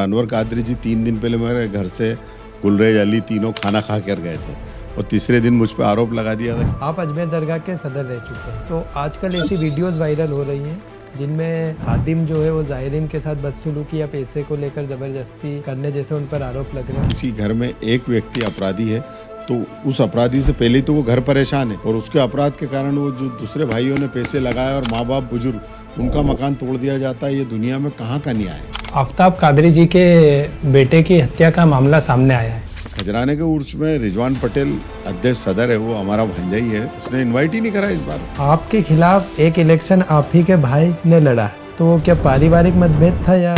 अनवर कादरी जी 3 दिन पहले मेरे घर से गुलरेज अली तीनों खाना खा कर गए थे और तीसरे दिन मुझ पर आरोप लगा दिया था। आप अजमेर दरगाह के सदर रह चुके हैं, तो आजकल ऐसी वीडियोस वायरल हो रही हैं जिनमें खादिम जो है वो ज़ायरीन के साथ बदसलूकी या पैसे को लेकर ज़बरदस्ती करने जैसे उन पर आरोप लग रहे हैं। किसी घर में एक व्यक्ति अपराधी है तो उस अपराधी से पहले तो वो घर परेशान है और उसके अपराध के कारण वो जो दूसरे भाइयों ने पैसे लगाए और माँ बाप बुजुर्ग उनका मकान तोड़ दिया जाता है। ये दुनिया में कहाँ का न्याय है। आफ्ताब कादरी जी के बेटे की हत्या का मामला सामने आया है। खजराने के उर्स में रिजवान पटेल अध्यक्ष सदर है, वो हमारा भांजा ही है, उसने इनवाइट ही नहीं करा इस बार। आपके खिलाफ एक इलेक्शन आप ही के भाई ने लड़ा, तो वो क्या पारिवारिक मतभेद था या?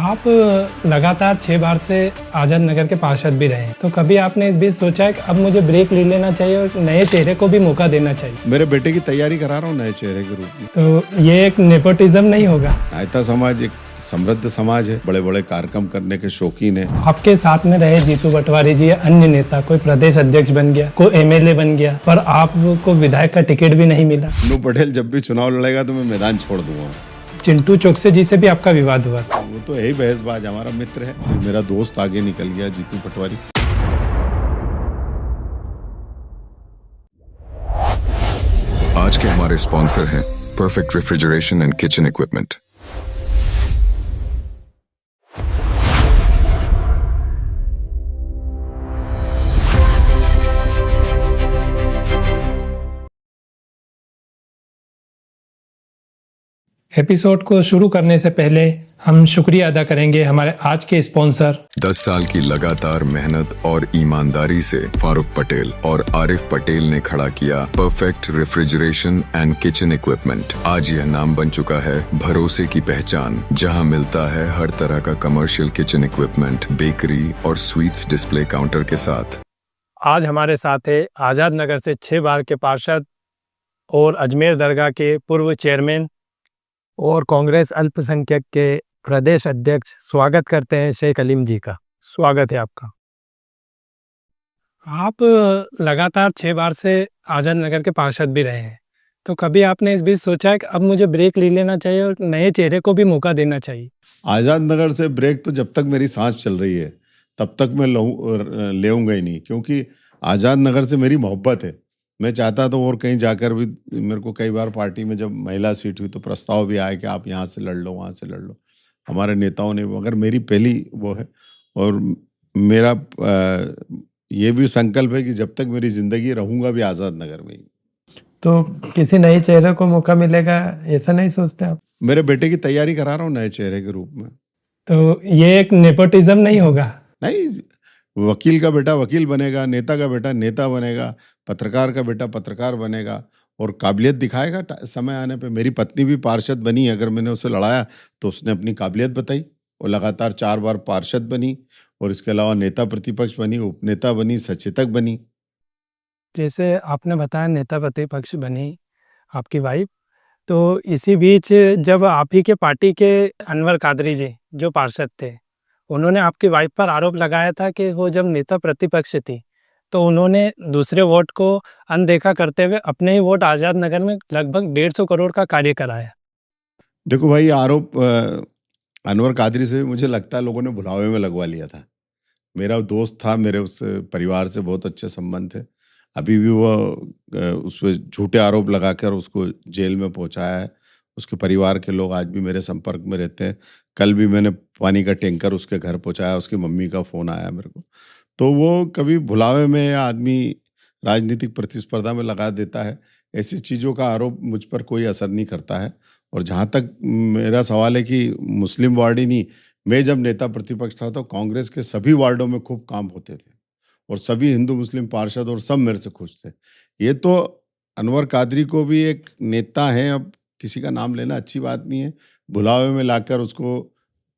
आप लगातार 6 बार से आज़ाद नगर के पार्षद भी रहे हैं, तो कभी आपने इस बीच सोचा है कि अब मुझे ब्रेक ले लेना चाहिए और नए चेहरे को भी मौका देना चाहिए? मेरे बेटे की तैयारी करा रहा हूँ नए चेहरे के रूप में। तो ये एक नेपोटिज्म नहीं होगा? नायता समाज एक समृद्ध समाज है, बड़े बड़े कार्यक्रम करने के शौकीन है। आपके साथ में रहे जीतू पटवारी जी या अन्य नेता, कोई प्रदेश अध्यक्ष बन गया, कोई एमएलए बन गया, पर आपको विधायक का टिकट भी नहीं मिला। नू पटेल जब भी चुनाव लड़ेगा तो मैं मैदान छोड़ दूंगा। चिंटू चौकसे जी से भी आपका विवाद हुआ था। वो तो यही बहसबाज हमारा मित्र है, मेरा दोस्त आगे निकल गया जीतू पटवारी। आज के हमारे स्पॉन्सर हैं perfect refrigeration and kitchen equipment. Episode को शुरू करने से पहले हम शुक्रिया अदा करेंगे हमारे आज के स्पॉन्सर। 10 साल की लगातार मेहनत और ईमानदारी से फारूक पटेल और आरिफ पटेल ने खड़ा किया perfect refrigeration and kitchen equipment. आज यह नाम बन चुका है भरोसे की पहचान, जहां मिलता है हर तरह का कमर्शियल किचन इक्विपमेंट, बेकरी और स्वीट्स डिस्प्ले काउंटर के साथ। आज हमारे साथ है आज़ाद नगर से 6 बार के पार्षद और अजमेर दरगाह के पूर्व चेयरमैन और कांग्रेस अल्पसंख्यक के प्रदेश अध्यक्ष। स्वागत करते हैं शेख अलीम जी का। स्वागत है आपका। आप लगातार 6 बार से आज़ाद नगर के पार्षद भी रहे हैं, तो कभी आपने इस बीच सोचा है कि अब मुझे ब्रेक ले लेना चाहिए और नए चेहरे को भी मौका देना चाहिए? आज़ाद नगर से ब्रेक तो जब तक मेरी सांस चल रही है तब तक मैं लेऊंगा ही नहीं, क्योंकि आज़ाद नगर से मेरी मोहब्बत है। मैं चाहता तो और कहीं जाकर भी, मेरे को कई बार पार्टी में जब महिला सीट हुई तो प्रस्ताव भी आया कि आप यहाँ से लड़ लो, वहाँ से लड़ लो, हमारे नेताओं ने। मगर मेरी पहली वो है और मेरा ये भी संकल्प है कि जब तक मेरी ज़िंदगी रहूँगा भी आज़ाद नगर में ही। तो किसी नए चेहरे को मौका मिलेगा, ऐसा नहीं सोचते आप? मेरे बेटे की तैयारी करा रहा हूँ नए चेहरे के रूप में। तो ये एक नेपोटिज्म नहीं होगा? नहीं, वकील का बेटा वकील बनेगा, नेता का बेटा नेता बनेगा, पत्रकार का बेटा पत्रकार बनेगा और काबिलियत दिखाएगा समय आने पे। मेरी पत्नी भी पार्षद बनी, अगर मैंने उसे लड़ाया तो उसने अपनी काबिलियत बताई और लगातार 4 बार पार्षद बनी और इसके अलावा नेता प्रतिपक्ष बनी, उपनेता बनी, सचेतक बनी। जैसे आपने बताया नेता प्रतिपक्ष बनी आपकी वाइफ, तो इसी बीच जब आप ही के पार्टी के अनवर कादरी जी जो पार्षद थे, उन्होंने आपकी वाइफ पर आरोप लगाया था कि वो जब नेता प्रतिपक्ष थी तो उन्होंने दूसरे वोट को अनदेखा करते हुए अपने ही वोट आज़ाद नगर में लगभग 150 करोड़ का कार्य कराया। देखो भाई, आरोप अनवर कादरी से भी मुझे लगता है लोगों ने भुलावे में लगवा लिया था। मेरा दोस्त था, मेरे उस परिवार से बहुत अच्छे संबंध थे। अभी भी वो उस पे झूठे आरोप लगाकर उसको जेल में पहुंचाया है। उसके परिवार के लोग आज भी मेरे संपर्क में रहते हैं। कल भी मैंने पानी का टैंकर उसके घर पहुंचाया, उसकी मम्मी का फ़ोन आया मेरे को। तो वो कभी भुलावे में आदमी राजनीतिक प्रतिस्पर्धा में लगा देता है। ऐसी चीज़ों का आरोप मुझ पर कोई असर नहीं करता है। और जहाँ तक मेरा सवाल है कि मुस्लिम वार्ड ही नहीं, मैं जब नेता प्रतिपक्ष था तो कांग्रेस के सभी वार्डों में खूब काम होते थे और सभी हिंदू मुस्लिम पार्षद और सब मेरे से खुश थे। ये तो अनवर कादरी को भी एक नेता हैं, अब किसी का नाम लेना अच्छी बात नहीं है। भुलावे में लाकर उसको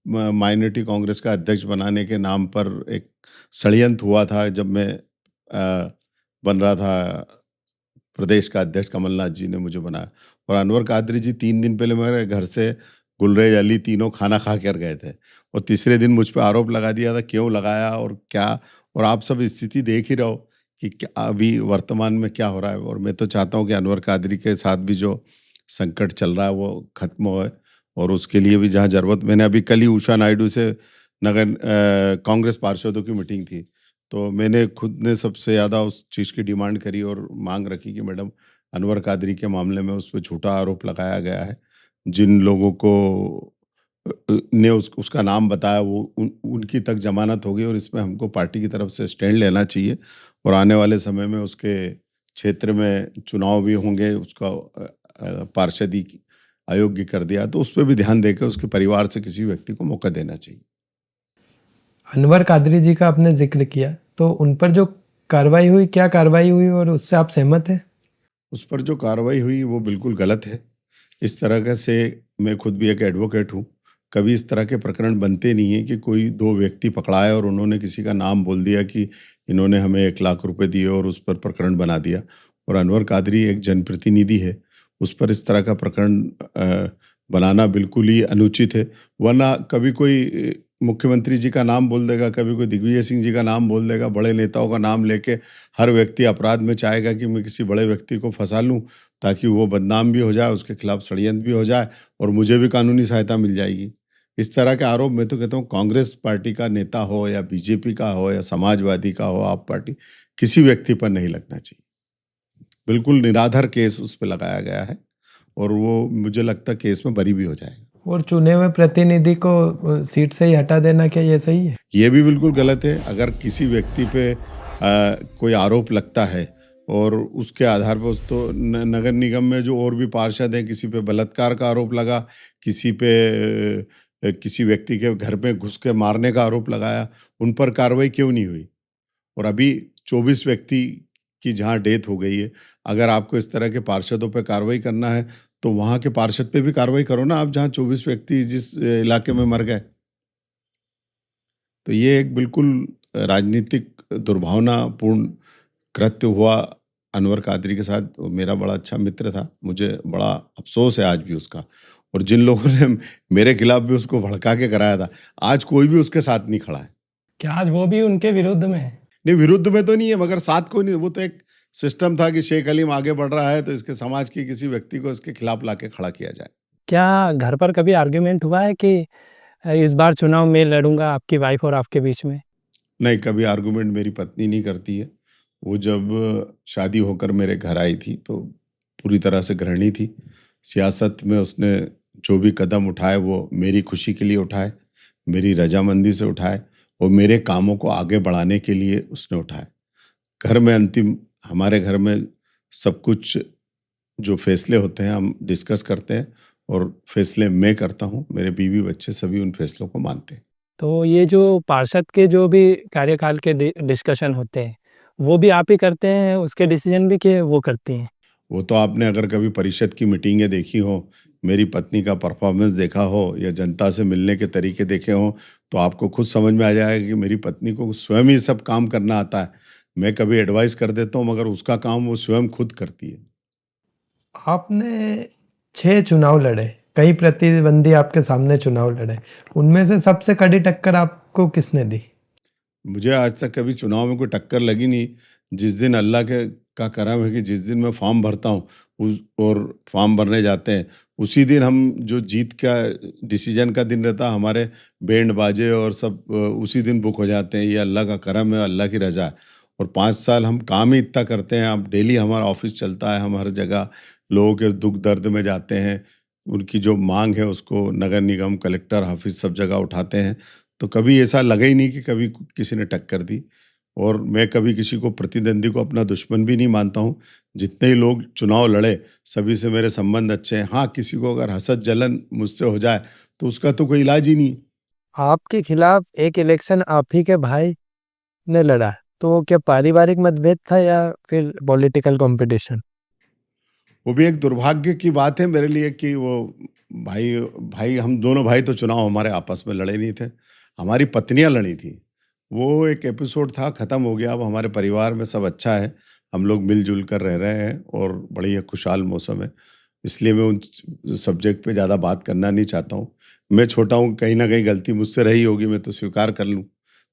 माइनॉरिटी कांग्रेस का अध्यक्ष बनाने के नाम पर एक षड्यंत्र हुआ था। जब मैं बन रहा था प्रदेश का अध्यक्ष, कमलनाथ जी ने मुझे बनाया और अनवर कादरी जी 3 दिन पहले मेरे घर से गुलरेज अली तीनों खाना खा कर गए थे और तीसरे दिन मुझ पे आरोप लगा दिया था। क्यों लगाया और क्या? और आप सब स्थिति देख ही रहे हो कि क्या अभी वर्तमान में क्या हो रहा है। और मैं तो चाहता हूं कि अनवर कादरी के साथ भी जो संकट चल रहा है वो खत्म होए, और उसके लिए भी जहाँ ज़रूरत, मैंने अभी कल ही उषा नायडू से कांग्रेस पार्षदों की मीटिंग थी, तो मैंने खुद ने सबसे ज़्यादा उस चीज़ की डिमांड करी और मांग रखी कि मैडम, अनवर कादरी के मामले में उस पे झूठा आरोप लगाया गया है। जिन लोगों को ने उसका नाम बताया, वो उनकी तक ज़मानत होगी, और इसमें हमको पार्टी की तरफ से स्टैंड लेना चाहिए, और आने वाले समय में उसके क्षेत्र में चुनाव भी होंगे, उसका पार्षदी अयोग्य कर दिया, तो उस पे भी ध्यान देकर उसके परिवार से किसी व्यक्ति को मौका देना चाहिए। अनवर कादरी जी का आपने जिक्र किया, तो उन पर जो कार्रवाई हुई, क्या कार्रवाई हुई और उससे आप सहमत हैं? उस पर जो कार्रवाई हुई वो बिल्कुल गलत है। इस तरह का से, मैं खुद भी एक एडवोकेट हूँ, कभी इस तरह के प्रकरण बनते नहीं हैं कि कोई 2 व्यक्ति पकड़ाए और उन्होंने किसी का नाम बोल दिया कि इन्होंने हमें 1 लाख रुपए दिए और उस पर प्रकरण बना दिया। और अनवर कादरी एक जनप्रतिनिधि है, उस पर इस तरह का प्रकरण बनाना बिल्कुल ही अनुचित है। वरना कभी कोई मुख्यमंत्री जी का नाम बोल देगा, कभी कोई दिग्विजय सिंह जी का नाम बोल देगा, बड़े नेताओं का नाम लेके हर व्यक्ति अपराध में चाहेगा कि मैं किसी बड़े व्यक्ति को फंसा लूं, ताकि वो बदनाम भी हो जाए, उसके खिलाफ षड्यंत्र भी हो जाए और मुझे भी कानूनी सहायता मिल जाएगी। इस तरह के आरोप, मैं तो कहता हूँ, कांग्रेस पार्टी का नेता हो या बीजेपी का हो या समाजवादी का हो, आप पार्टी, किसी व्यक्ति पर नहीं लगना चाहिए। बिल्कुल निराधार केस उस पर लगाया गया है, और वो मुझे लगता है केस में बरी भी हो जाएगा। और चुने हुए प्रतिनिधि को सीट से ही हटा देना, क्या ये सही है? ये भी बिल्कुल गलत है। अगर किसी व्यक्ति पे कोई आरोप लगता है और उसके आधार पर तो नगर निगम में जो और भी पार्षद हैं, किसी पे बलात्कार का आरोप लगा, किसी पे किसी व्यक्ति के घर पे घुस के मारने का आरोप लगाया, उन पर कार्रवाई क्यों नहीं हुई? और अभी 24 व्यक्ति की जहाँ डेथ हो गई है, अगर आपको इस तरह के पार्षदों पे कार्रवाई करना है, तो वहाँ के पार्षद पे भी कार्रवाई करो ना आप, जहाँ 24 व्यक्ति जिस इलाके में मर गए। तो ये एक बिल्कुल राजनीतिक दुर्भावनापूर्ण कृत्य हुआ अनवर कादरी के साथ। मेरा बड़ा अच्छा मित्र था, मुझे बड़ा अफ़सोस है आज भी उसका, और जिन लोगों ने मेरे खिलाफ भी उसको भड़का के कराया था, आज कोई भी उसके साथ नहीं खड़ा है। क्या आज वो भी उनके विरुद्ध में है? नहीं, विरुद्ध में तो नहीं है, मगर साथ कोई नहीं। वो तो एक सिस्टम था कि शेख हलीम आगे बढ़ रहा है, तो इसके समाज के किसी व्यक्ति को इसके खिलाफ लाके खड़ा किया जाए। क्या घर पर कभी आर्ग्यूमेंट हुआ है कि इस बार चुनाव मैं लड़ूंगा, आपकी वाइफ और आपके बीच में? नहीं, कभी आर्गुमेंट मेरी पत्नी नहीं करती है। वो जब शादी होकर मेरे घर आई थी, तो पूरी तरह से गृहिणी थी। सियासत में उसने जो भी कदम उठाए, वो मेरी खुशी के लिए उठाए, मेरी रजामंदी से उठाए, और मेरे कामों को आगे बढ़ाने के लिए उसने उठाए। घर में अंतिम, हमारे घर में सब कुछ जो फैसले होते हैं हम डिस्कस करते हैं, और फैसले मैं करता हूँ, मेरे बीवी बच्चे सभी उन फैसलों को मानते हैं। तो ये जो पार्षद के जो भी कार्यकाल के डिस्कशन होते हैं, वो भी आप ही करते हैं, उसके डिसीजन भी कि वो करती हैं? वो तो आपने अगर कभी परिषद की मीटिंगें देखी हो, मेरी पत्नी का परफॉर्मेंस देखा हो, या जनता से मिलने के तरीके देखे हों, तो आपको खुद समझ में आ जाएगा कि मेरी पत्नी को स्वयं ही सब काम करना आता है। मैं कभी एडवाइस कर देता हूँ, मगर उसका काम वो स्वयं खुद करती है। आपने 6 चुनाव लड़े, कई प्रतिद्वंदी आपके सामने चुनाव लड़े, उनमें से सबसे कड़ी टक्कर आपको किसने दी? मुझे आज तक कभी चुनाव में कोई टक्कर लगी नहीं। जिस दिन अल्लाह के का करम है कि जिस दिन मैं फॉर्म भरता हूँ उस और फॉर्म भरने जाते हैं, उसी दिन हम जो जीत का डिसीजन का दिन रहता है, हमारे बैंड बाजे और सब उसी दिन बुक हो जाते हैं। ये अल्लाह का करम है, अल्लाह की रज़ा है। और 5 साल हम काम ही इतना करते हैं, अब डेली हमारा ऑफिस चलता है, हम हर जगह लोगों के दुख दर्द में जाते हैं, उनकी जो मांग है उसको नगर निगम, कलेक्टर, हाफिज सब जगह उठाते हैं। तो कभी ऐसा लगा ही नहीं कि कभी किसी ने टक्कर दी, और मैं कभी किसी को, प्रतिद्वंदी को, अपना दुश्मन भी नहीं मानता हूँ। जितने ही लोग चुनाव लड़े, सभी से मेरे संबंध अच्छे हैं। हाँ, किसी को अगर हसद जलन मुझसे हो जाए तो उसका तो कोई इलाज ही नहीं। आपके खिलाफ एक इलेक्शन आप ही के भाई ने लड़ा, तो वो क्या पारिवारिक मतभेद था या फिर पॉलिटिकल कंपटीशन? वो भी एक दुर्भाग्य की बात है मेरे लिए कि वो भाई भाई हम दोनों भाई, तो चुनाव हमारे आपस में लड़े नहीं थे, हमारी पत्नियां लड़ी थी। वो एक एपिसोड था, ख़त्म हो गया। अब हमारे परिवार में सब अच्छा है, हम लोग मिलजुल कर रह रहे हैं, और बड़ी एक खुशहाल मौसम है। इसलिए मैं उन सब्जेक्ट पे ज़्यादा बात करना नहीं चाहता हूँ। मैं छोटा हूँ, कहीं ना कहीं गलती मुझसे रही होगी, मैं तो स्वीकार कर लूँ।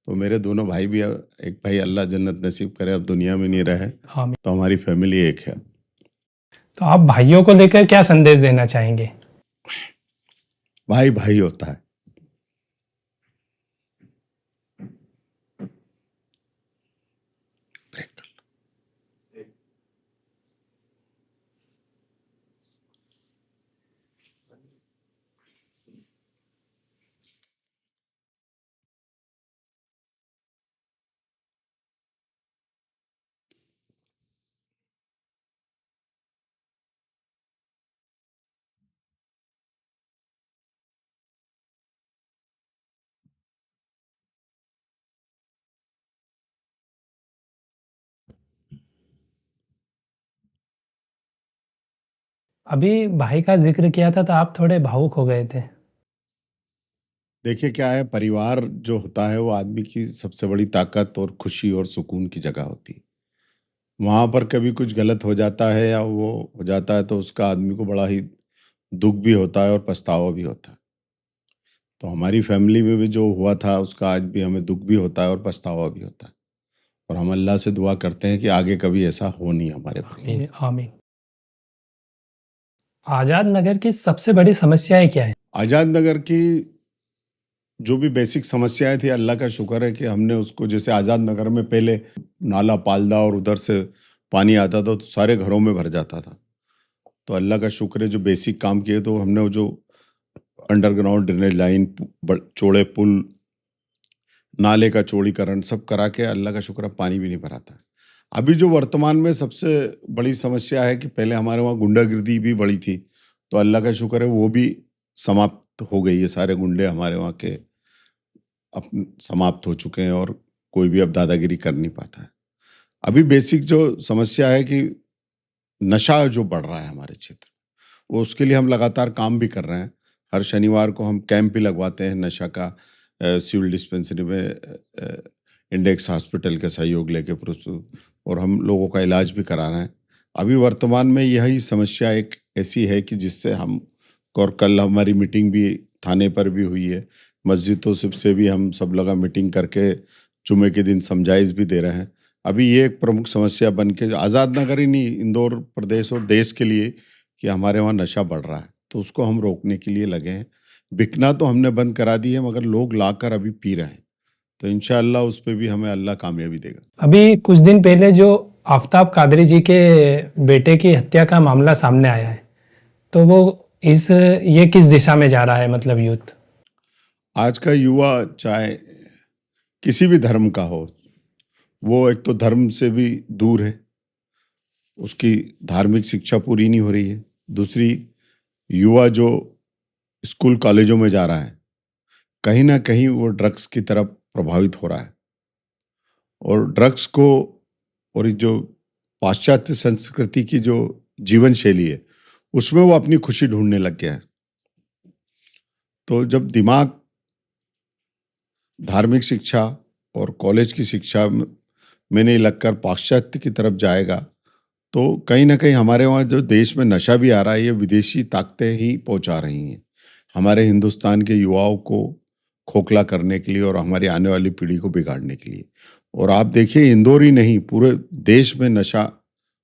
तो मेरे दोनों भाई भी, एक भाई अल्लाह जन्नत नसीब करे, अब दुनिया में नहीं रहे, हाँ। तो हमारी फैमिली एक है। तो आप भाइयों को लेकर क्या संदेश देना चाहेंगे? भाई भाई होता है। अभी भाई का ज़िक्र किया था तो आप थोड़े भावुक हो गए थे। देखिए क्या है, परिवार जो होता है वो आदमी की सबसे बड़ी ताकत और खुशी और सुकून की जगह होती है। वहाँ पर कभी कुछ गलत हो जाता है या वो हो जाता है तो उसका आदमी को बड़ा ही दुःख भी होता है और पछतावा भी होता है। तो हमारी फैमिली में भी जो हुआ था उसका आज भी हमें दुःख भी होता है और पछतावा भी होता है। और हम अल्लाह से दुआ करते हैं कि आगे कभी ऐसा हो नहीं हमारे परिवार में। आमीन, आमीन। आज़ाद नगर की सबसे बड़ी समस्याएँ क्या हैं? आज़ाद नगर की जो भी बेसिक समस्याएँ थी, अल्लाह का शुक्र है कि हमने उसको, जैसे आज़ाद नगर में पहले नाला पालदा और उधर से पानी आता था तो सारे घरों में भर जाता था। तो अल्लाह का शुक्र है जो बेसिक काम किए, तो हमने वो जो अंडरग्राउंड ड्रेनेज लाइन, चौड़े पुल, नाले का चौड़ीकरण सब करा के अल्लाह का शुक्र है पानी भी नहीं भराता है। अभी जो वर्तमान में सबसे बड़ी समस्या है कि पहले हमारे वहाँ गुंडागिर्दी भी बड़ी थी, तो अल्लाह का शुक्र है वो भी समाप्त हो गई है। सारे गुंडे हमारे वहाँ के समाप्त हो चुके हैं और कोई भी अब दादागिरी कर नहीं पाता है। अभी बेसिक जो समस्या है कि नशा जो बढ़ रहा है हमारे क्षेत्र, वो उसके लिए हम लगातार काम भी कर रहे हैं। हर शनिवार को हम कैंप भी लगवाते हैं नशा का, सिविल डिस्पेंसरी में, इंडेक्स हॉस्पिटल का सहयोग लेके प्रस्तुत, और हम लोगों का इलाज भी करा रहे हैं। अभी वर्तमान में यही समस्या एक ऐसी है कि जिससे हम, और कल हमारी मीटिंग भी थाने पर भी हुई है, मस्जिदों से भी हम सब लोग मीटिंग करके जुमे के दिन समझाइश भी दे रहे हैं। अभी ये एक प्रमुख समस्या बन के आज़ाद नगर ही नहीं, इंदौर प्रदेश और देश के लिए, कि हमारे वहाँ नशा बढ़ रहा है, तो उसको हम रोकने के लिए लगे हैं। बिकना तो हमने बंद करा दी है, मगर लोग लाकर अभी पी रहे हैं, तो इंशाअल्लाह उस पे भी हमें अल्लाह कामयाबी देगा। अभी कुछ दिन पहले जो आफताब कादरी जी के बेटे की हत्या का मामला सामने आया है, तो ये किस दिशा में जा रहा है, मतलब यूथ? आज का युवा चाहे किसी भी धर्म का हो, वो एक तो धर्म से भी दूर है, उसकी धार्मिक शिक्षा पूरी नहीं हो रही है। दूसरी, युवा जो स्कूल कॉलेजों में जा रहा है, कहीं ना कहीं वो ड्रग्स की तरफ प्रभावित हो रहा है, और ड्रग्स को, और ये जो पाश्चात्य संस्कृति की जो जीवन शैली है, उसमें वो अपनी खुशी ढूंढने लग गया है। तो जब दिमाग धार्मिक शिक्षा और कॉलेज की शिक्षा में नहीं लगकर पाश्चात्य की तरफ जाएगा, तो कहीं ना कहीं हमारे वहाँ जो देश में नशा भी आ रहा है, ये विदेशी ताकतें ही पहुँचा रही हैं हमारे हिंदुस्तान के युवाओं को खोखला करने के लिए और हमारी आने वाली पीढ़ी को बिगाड़ने के लिए। और आप देखिए, इंदौर ही नहीं, पूरे देश में नशा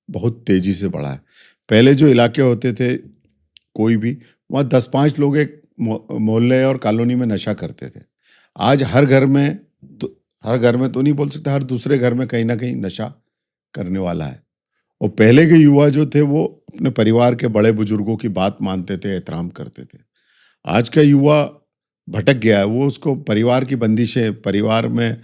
बहुत तेजी से बढ़ा है। पहले जो इलाके होते थे कोई भी, वहाँ 10-5 लोग एक मोहल्ले और कॉलोनी में नशा करते थे। आज हर घर में तो नहीं बोल सकते, हर दूसरे घर में कहीं ना कहीं नशा करने वाला है। और पहले के युवा जो थे वो अपने परिवार के बड़े बुजुर्गों की बात मानते थे, एहतराम करते थे। आज का युवा भटक गया है, वो उसको परिवार की बंदिशें, परिवार में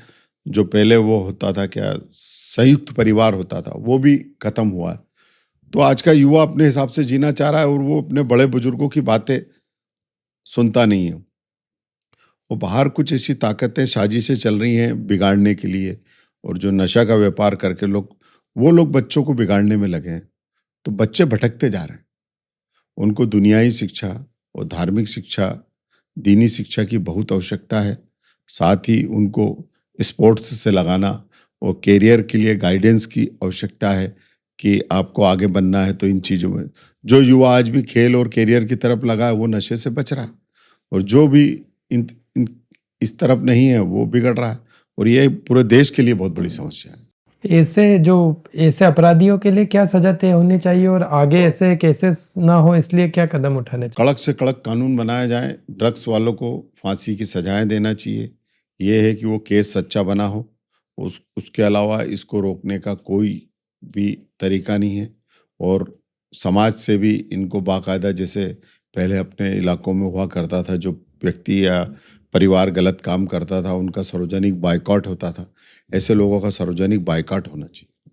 जो पहले वो होता था, क्या संयुक्त परिवार होता था, वो भी खत्म हुआ है। तो आज का युवा अपने हिसाब से जीना चाह रहा है और वो अपने बड़े बुजुर्गों की बातें सुनता नहीं है। वो बाहर कुछ ऐसी ताकतें साजिशें चल रही हैं बिगाड़ने के लिए, और जो नशा का व्यापार करके वो लोग बच्चों को बिगाड़ने में लगे हैं, तो बच्चे भटकते जा रहे हैं। उनको दुनियाई शिक्षा और धार्मिक शिक्षा, दीनी शिक्षा की बहुत आवश्यकता है। साथ ही उनको स्पोर्ट्स से लगाना और कैरियर के लिए गाइडेंस की आवश्यकता है कि आपको आगे बनना है, तो इन चीज़ों में जो युवा आज भी खेल और कैरियर की तरफ लगा है वो नशे से बच रहा है, और जो भी इस तरफ नहीं है वो बिगड़ रहा है, और ये पूरे देश के लिए बहुत बड़ी समस्या है। ऐसे अपराधियों के लिए क्या सजा तय होनी चाहिए और आगे ऐसे केसेस ना हो इसलिए क्या कदम उठाने चाहिए? कड़क से कड़क कानून बनाया जाए, ड्रग्स वालों को फांसी की सजाएं देना चाहिए। ये है कि वो केस सच्चा बना हो। उसके अलावा इसको रोकने का कोई भी तरीका नहीं है। और समाज से भी इनको बाकायदा, जैसे पहले अपने इलाकों में हुआ करता था, जो व्यक्ति या परिवार गलत काम करता था उनका सार्वजनिक बायकॉट होता था, ऐसे लोगों का सार्वजनिक बायकॉट होना चाहिए।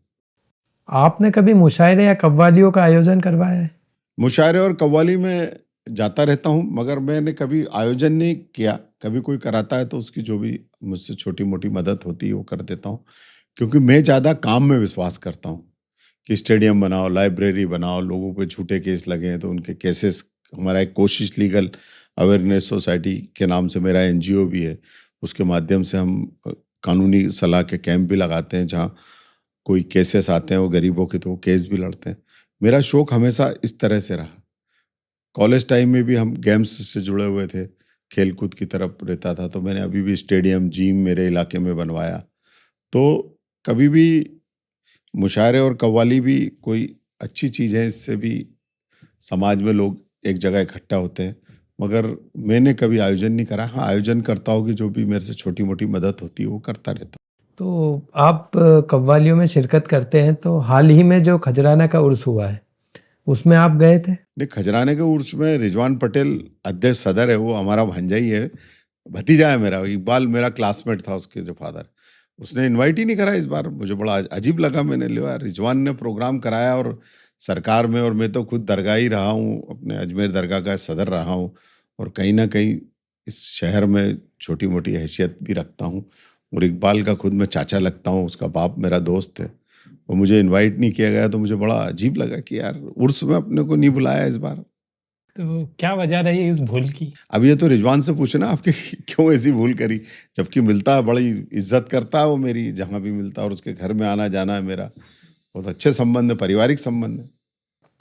आपने कभी मुशायरे या कव्वालियों का आयोजन करवाया है? मुशायरे और कव्वाली में जाता रहता हूँ, मगर मैंने कभी आयोजन नहीं किया। कभी कोई कराता है तो उसकी जो भी मुझसे छोटी-मोटी मदद होती है वो कर देता हूँ। क्योंकि मैं ज़्यादा काम में विश्वास करता हूँ कि स्टेडियम बनाओ, लाइब्रेरी बनाओ, लोगों पे झूठे केस लगे हैं तो उनके केसेस, हमारा एक कोशिश लीगल अवेयरनेस सोसाइटी के नाम से मेरा एनजीओ भी है। उसके माध्यम से हम कानूनी सलाह के कैंप भी लगाते हैं, जहाँ कोई केसेस आते हैं वो गरीबों के, तो वो केस भी लड़ते हैं। मेरा शौक हमेशा इस तरह से रहा। कॉलेज टाइम में भी हम गेम्स से जुड़े हुए थे, खेल-कूद की तरफ रहता था, तो मैंने अभी भी स्टेडियम, जिम मेरे इलाके में बनवाया। तो कभी भी मुशायरे और कव्वाली भी कोई अच्छी चीज़ है, इससे भी समाज में लोग एक जगह इकट्ठा होते हैं। मगर मैंने कभी आयोजन नहीं करा। हाँ, आयोजन करता हूँ कि जो भी मेरे से छोटी-मोटी मदद होती है, वो करता रहता हूँ। तो आप कव्वालियों में शिरकत करते हैं तो हाल ही में जो खजराना का उर्स हुआ है, उसमें आप गए थे? नहीं, खजराने के उर्स में रिजवान पटेल अध्यक्ष सदर है, वो हमारा भांजा ही है, भतीजा है मेरा। इकबाल मेरा क्लासमेट था, उसके जो फादर। उसने इनवाइट ही नहीं करा इस बार, मुझे बड़ा अजीब लगा। मैंने लिया, रिजवान ने प्रोग्राम कराया और सरकार में, और मैं तो खुद दरगाह ही रहा हूँ, अपने अजमेर दरगाह का सदर रहा हूँ, और कहीं न कहीं इस शहर में छोटी-मोटी हैसियत भी रखता हूँ। और इकबाल का खुद मैं चाचा लगता हूँ, उसका बाप मेरा दोस्त है। और मुझे इनवाइट नहीं किया गया, तो मुझे बड़ा अजीब लगा कि यार उर्स में अपने को नहीं बुलाया इस बार। तो क्या वजह रही इस भूल की? अब ये तो रिजवान से पूछना आपके क्यों ऐसी भूल करी? जबकि मिलता है, बड़ी इज़्ज़त करता है वो मेरी, जहाँ भी मिलता है, और उसके घर में आना-जाना है मेरा। बहुत अच्छे संबंध है, पारिवारिक संबंध है।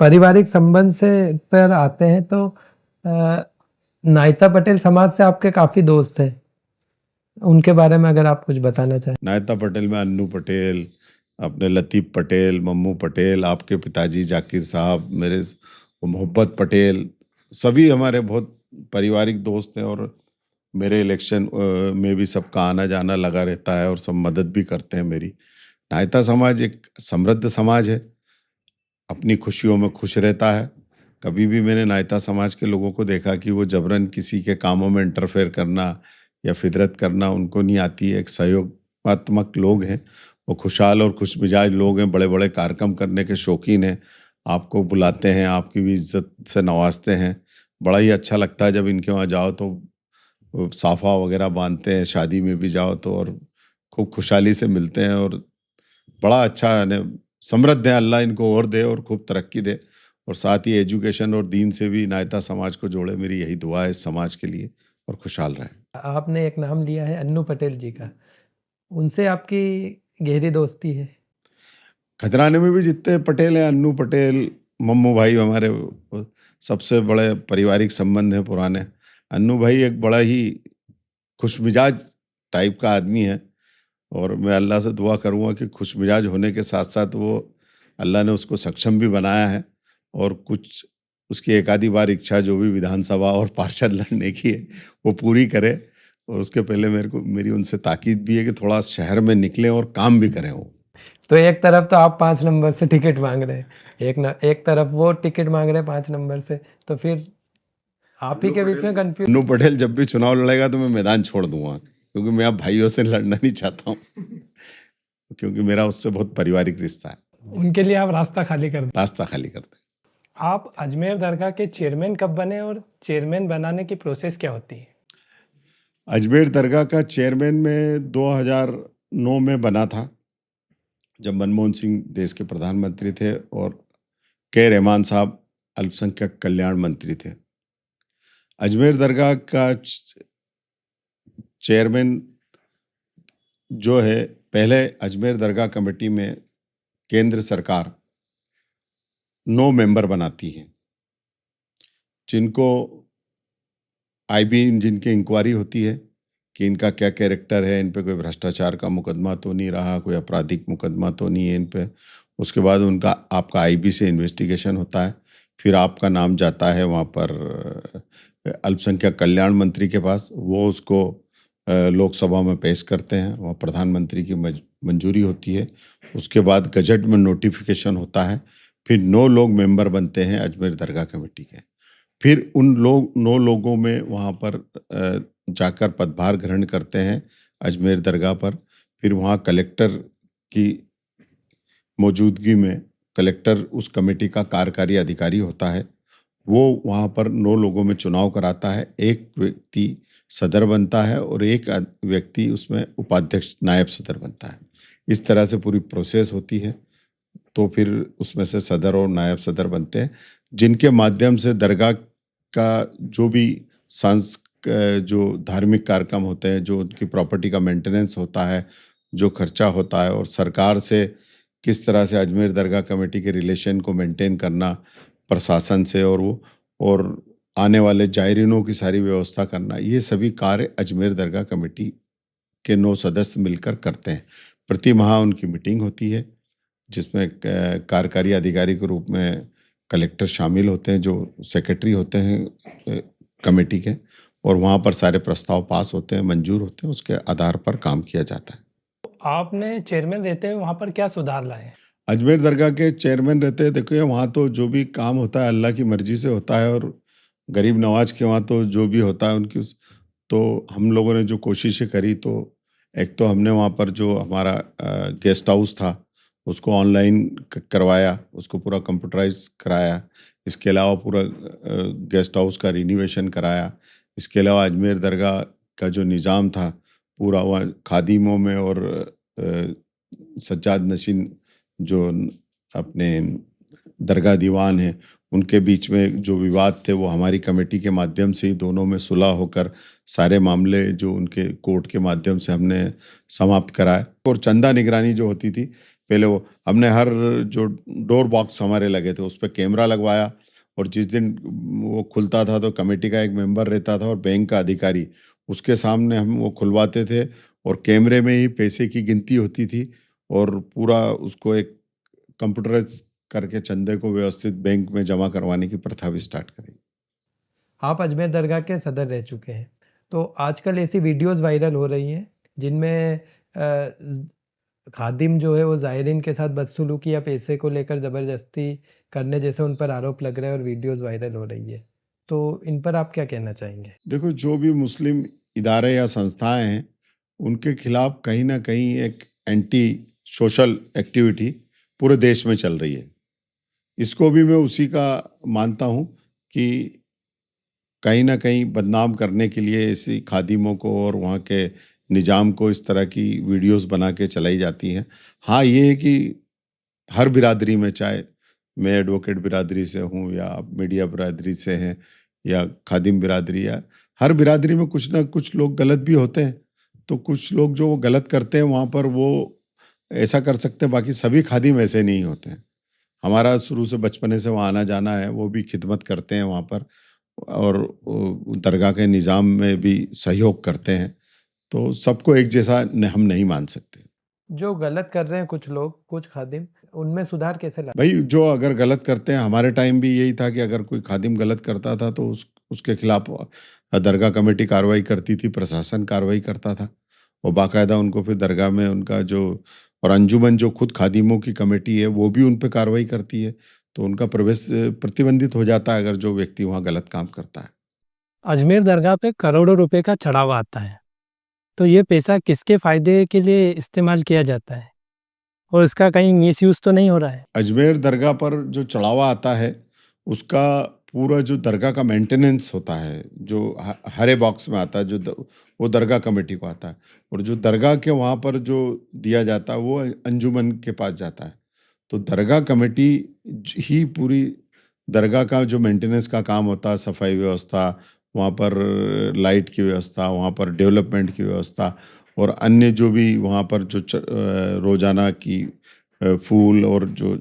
पारिवारिक संबंध से पर आते हैं तो नायता पटेल समाज से आपके काफ़ी दोस्त हैं। उनके बारे में अगर आप कुछ बताना चाहें? नायता पटेल में अन्नू पटेल, अपने लतीफ़ पटेल, मम्मू पटेल, आपके पिताजी ज़ाकिर साहब, मेरे वो मोहब्बत पटेल, सभी हमारे बहुत पारिवारिक दोस्त हैं। और मेरे इलेक्शन में भी सबका आना-जाना लगा रहता है, और सब मदद भी करते हैं मेरी। नायता समाज एक समृद्ध समाज है, अपनी खुशियों में खुश रहता है। कभी भी मैंने नायता समाज के लोगों को देखा कि वो जबरन किसी के कामों में इंटरफेयर करना या फितरत करना उनको नहीं आती है। एक सहयोगात्मक लोग हैं, वो खुशहाल और खुशमिजाज लोग हैं, बड़े-बड़े कार्यक्रम करने के शौकीन हैं। आपको बुलाते हैं, आपकी भी इज़्ज़त से नवाज़ते हैं। बड़ा ही अच्छा लगता है जब इनके वहाँ जाओ तो वो साफ़ा वगैरह बाँधते हैं, शादी में भी जाओ तो, और खूब खुशहाली से मिलते हैं। और बड़ा अच्छा यानी समृद्ध है, अल्लाह इनको और दे और खूब तरक्की दे, और साथ ही एजुकेशन और दीन से भी नायता समाज को जोड़े। मेरी यही दुआ है इस समाज के लिए, और खुशहाल रहें। आपने एक नाम लिया है अन्नू पटेल जी का, उनसे आपकी गहरी दोस्ती है। खजराने में भी जितने पटेल हैं, अन्नू पटेल, मम्मू भाई, हमारे सबसे बड़े पारिवारिक संबंध हैं पुराने। अन्नू भाई एक बड़ा ही खुशमिजाज टाइप का आदमी है, और मैं अल्लाह से दुआ करूँगा कि खुशमिजाज होने के साथ-साथ वो, अल्लाह ने उसको सक्षम भी बनाया है, और कुछ उसकी एक आधी बार इच्छा जो भी विधानसभा और पार्षद लड़ने की है, वो पूरी करे। और उसके पहले मेरी उनसे ताकीद भी है कि थोड़ा शहर में निकलें और काम भी करें वो। तो एक तरफ तो आप 5 नंबर से टिकट माँग रहे हैं, एक तरफ वो टिकट माँग रहे हैं 5 नंबर से, तो फिर आप ही के बीच में कन्फ्यूज़। अन्नू पटेल जब भी चुनाव लड़ेगा तो मैं मैदान छोड़ दूँगा, क्योंकि मैं अब भाइयों से लड़ना नहीं चाहता हूँ, क्योंकि मेरा उससे बहुत पारिवारिक रिश्ता है। उनके लिए आप रास्ता खाली कर दें। रास्ता खाली कर दें। आप अजमेर दरगाह के चेयरमैन कब बने और चेयरमैन बनाने की प्रोसेस क्या होती है? अजमेर दरगाह का चेयरमैन मैं 2009 में बना था, जब मनमोहन सिंह देश के प्रधानमंत्री थे और के रहमान साहब अल्पसंख्यक कल्याण मंत्री थे। अजमेर दरगाह का चेयरमैन जो है, पहले अजमेर दरगाह कमेटी में केंद्र सरकार 9 मेंबर बनाती है, जिनको जिनकी इंक्वायरी होती है कि इनका क्या कैरेक्टर है, इन पे कोई भ्रष्टाचार का मुकदमा तो नहीं रहा, कोई आपराधिक मुकदमा तो नहीं है इन पे। उसके बाद उनका आपका आईबी से इन्वेस्टिगेशन होता है, फिर आपका नाम जाता है वहाँ पर अल्पसंख्यक कल्याण मंत्री के पास, वो उसको लोकसभा में पेश करते हैं, वहाँ प्रधानमंत्री की मंजूरी होती है। उसके बाद गजट में नोटिफिकेशन होता है, फिर 9 लोग मेंबर बनते हैं अजमेर दरगाह कमेटी के। फिर उन 9 लोगों में वहाँ पर जाकर पदभार ग्रहण करते हैं अजमेर दरगाह पर। फिर वहाँ कलेक्टर की मौजूदगी में, कलेक्टर उस कमेटी का कार्यकारी अधिकारी होता है, वो वहाँ पर 9 लोगों में चुनाव कराता है। एक व्यक्ति सदर बनता है और एक व्यक्ति उसमें उपाध्यक्ष नायब सदर बनता है। इस तरह से पूरी प्रोसेस होती है। तो फिर उसमें से सदर और नायब सदर बनते हैं, जिनके माध्यम से दरगाह का जो भी जो धार्मिक कार्यक्रम होते हैं, जो उनकी प्रॉपर्टी का मेंटेनेंस होता है, जो खर्चा होता है, और सरकार से किस तरह से अजमेर दरगाह कमेटी के रिलेशन को मेंटेन करना प्रशासन से, और आने वाले जायरीनों की सारी व्यवस्था करना, ये सभी कार्य अजमेर दरगाह कमेटी के 9 सदस्य मिलकर करते हैं। प्रति माह उनकी मीटिंग होती है, जिसमें कार्यकारी अधिकारी के रूप में कलेक्टर शामिल होते हैं, जो सेक्रेटरी होते हैं कमेटी के, और वहाँ पर सारे प्रस्ताव पास होते हैं, मंजूर होते हैं, उसके आधार पर काम किया जाता है। आपने चेयरमैन रहते हुए वहाँ पर क्या सुधार लाए? अजमेर दरगाह के चेयरमैन रहते हैं, देखिए वहाँ तो जो भी काम होता है अल्लाह की मर्जी से होता है, और गरीब नवाज के वहाँ तो जो भी होता है उनकी तो हम लोगों ने जो कोशिशें करी, तो एक तो हमने वहाँ पर जो हमारा गेस्ट हाउस था उसको ऑनलाइन करवाया, उसको पूरा कंप्यूटराइज कराया। इसके अलावा पूरा गेस्ट हाउस का रिनोवेशन कराया। इसके अलावा अजमेर दरगाह का जो निज़ाम था पूरा वहाँ खादिमों में और सज्जाद नशीन जो अपने दरगाह दीवान हैं उनके बीच में जो विवाद थे, वो हमारी कमेटी के माध्यम से ही दोनों में सुलह होकर सारे मामले जो उनके कोर्ट के माध्यम से हमने समाप्त कराए। और चंदा निगरानी जो होती थी पहले, वो हमने हर जो डोर बॉक्स हमारे लगे थे उस पर कैमरा लगवाया, और जिस दिन वो खुलता था तो कमेटी का एक मेंबर रहता था और बैंक का अधिकारी, उसके सामने हम वो खुलवाते थे, और कैमरे में ही पैसे की गिनती होती थी, और पूरा उसको एक कंप्यूटराइज करके चंदे को व्यवस्थित बैंक में जमा करवाने की प्रथा भी स्टार्ट करी। आप अजमेर दरगाह के सदर रह चुके हैं, तो आजकल ऐसी वीडियोस वायरल हो रही हैं जिनमें खादिम जो है वो ज़ायरीन के साथ बदसलूकी या पैसे को लेकर ज़बरदस्ती करने जैसे उन पर आरोप लग रहे हैं और वीडियोस वायरल हो रही है, तो इन पर आप क्या कहना चाहेंगे? देखो, जो भी मुस्लिम इदारे या संस्थाएं हैं उनके खिलाफ कहीं ना कहीं एक एंटी सोशल एक्टिविटी पूरे देश में चल रही है। इसको भी मैं उसी का मानता हूँ कि कहीं ना कहीं बदनाम करने के लिए ऐसी खादिमों को और वहाँ के निज़ाम को इस तरह की वीडियोस बना के चलाई जाती हैं। हाँ, ये है कि हर बिरादरी में, चाहे मैं एडवोकेट बिरादरी से हूँ या आप मीडिया बिरादरी से हैं या खादिम बिरादरी, या हर बिरादरी में कुछ ना कुछ लोग गलत भी होते हैं। तो कुछ लोग जो वो गलत करते हैं वहाँ पर वो ऐसा कर सकते हैं, बाकी सभी खादिम ऐसे नहीं होते हैं। हमारा शुरू से बचपने से वहाँ आना जाना है, वो भी खिदमत करते हैं वहाँ पर, और दरगाह के निज़ाम में भी सहयोग करते हैं। तो सबको एक जैसा हम नहीं मान सकते। जो गलत कर रहे हैं कुछ लोग, कुछ खादिम, उनमें सुधार कैसे लाए? भाई, जो अगर गलत करते हैं, हमारे टाइम भी यही था कि अगर कोई खादिम गलत करता था तो उसके खिलाफ दरगाह कमेटी कार्रवाई करती थी, प्रशासन कार्रवाई करता था, और बाकायदा उनको फिर दरगाह में उनका जो, और अंजुमन जो खुद खादिमों की कमेटी है वो भी उन पर कार्रवाई करती है, तो उनका प्रवेश प्रतिबंधित हो जाता है अगर जो व्यक्ति वहाँ गलत काम करता है। अजमेर दरगाह पे करोड़ों रुपए का चढ़ावा आता है, तो ये पैसा किसके फायदे के लिए इस्तेमाल किया जाता है और इसका कहीं मिसयूज तो नहीं हो रहा है? अजमेर दरगाह पर जो चढ़ावा आता है उसका पूरा जो दरगाह का मेंटेनेंस होता है, जो हरे बॉक्स में आता है, वो दरगाह कमेटी को आता है, और जो दरगाह के वहाँ पर जो दिया जाता है वो अंजुमन के पास जाता है। तो दरगाह कमेटी ही पूरी दरगाह का जो मेंटेनेंस का काम होता है, सफाई व्यवस्था, वहाँ पर लाइट की व्यवस्था, वहाँ पर डेवलपमेंट की व्यवस्था, और अन्य जो भी वहाँ पर जो रोजाना की फूल और जो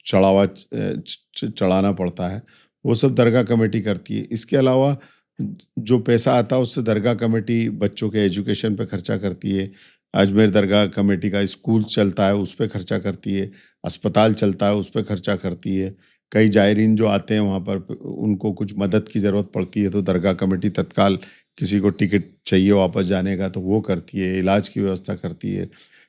चढ़ावा चढ़ाना पड़ता है, वो सब दरगाह कमेटी करती है। इसके अलावा जो पैसा आता है उससे दरगाह कमेटी बच्चों के एजुकेशन पे खर्चा करती है। अजमेर दरगाह कमेटी का स्कूल चलता है, उस पे खर्चा करती है। अस्पताल चलता है, उस पे खर्चा करती है। कई जायरीन जो आते हैं वहाँ पर उनको कुछ मदद की ज़रूरत पड़ती है तो दरगाह कमेटी तत्काल किसी को टिकट चाहिए वापस जाने का तो वो करती है, इलाज की व्यवस्था करती है।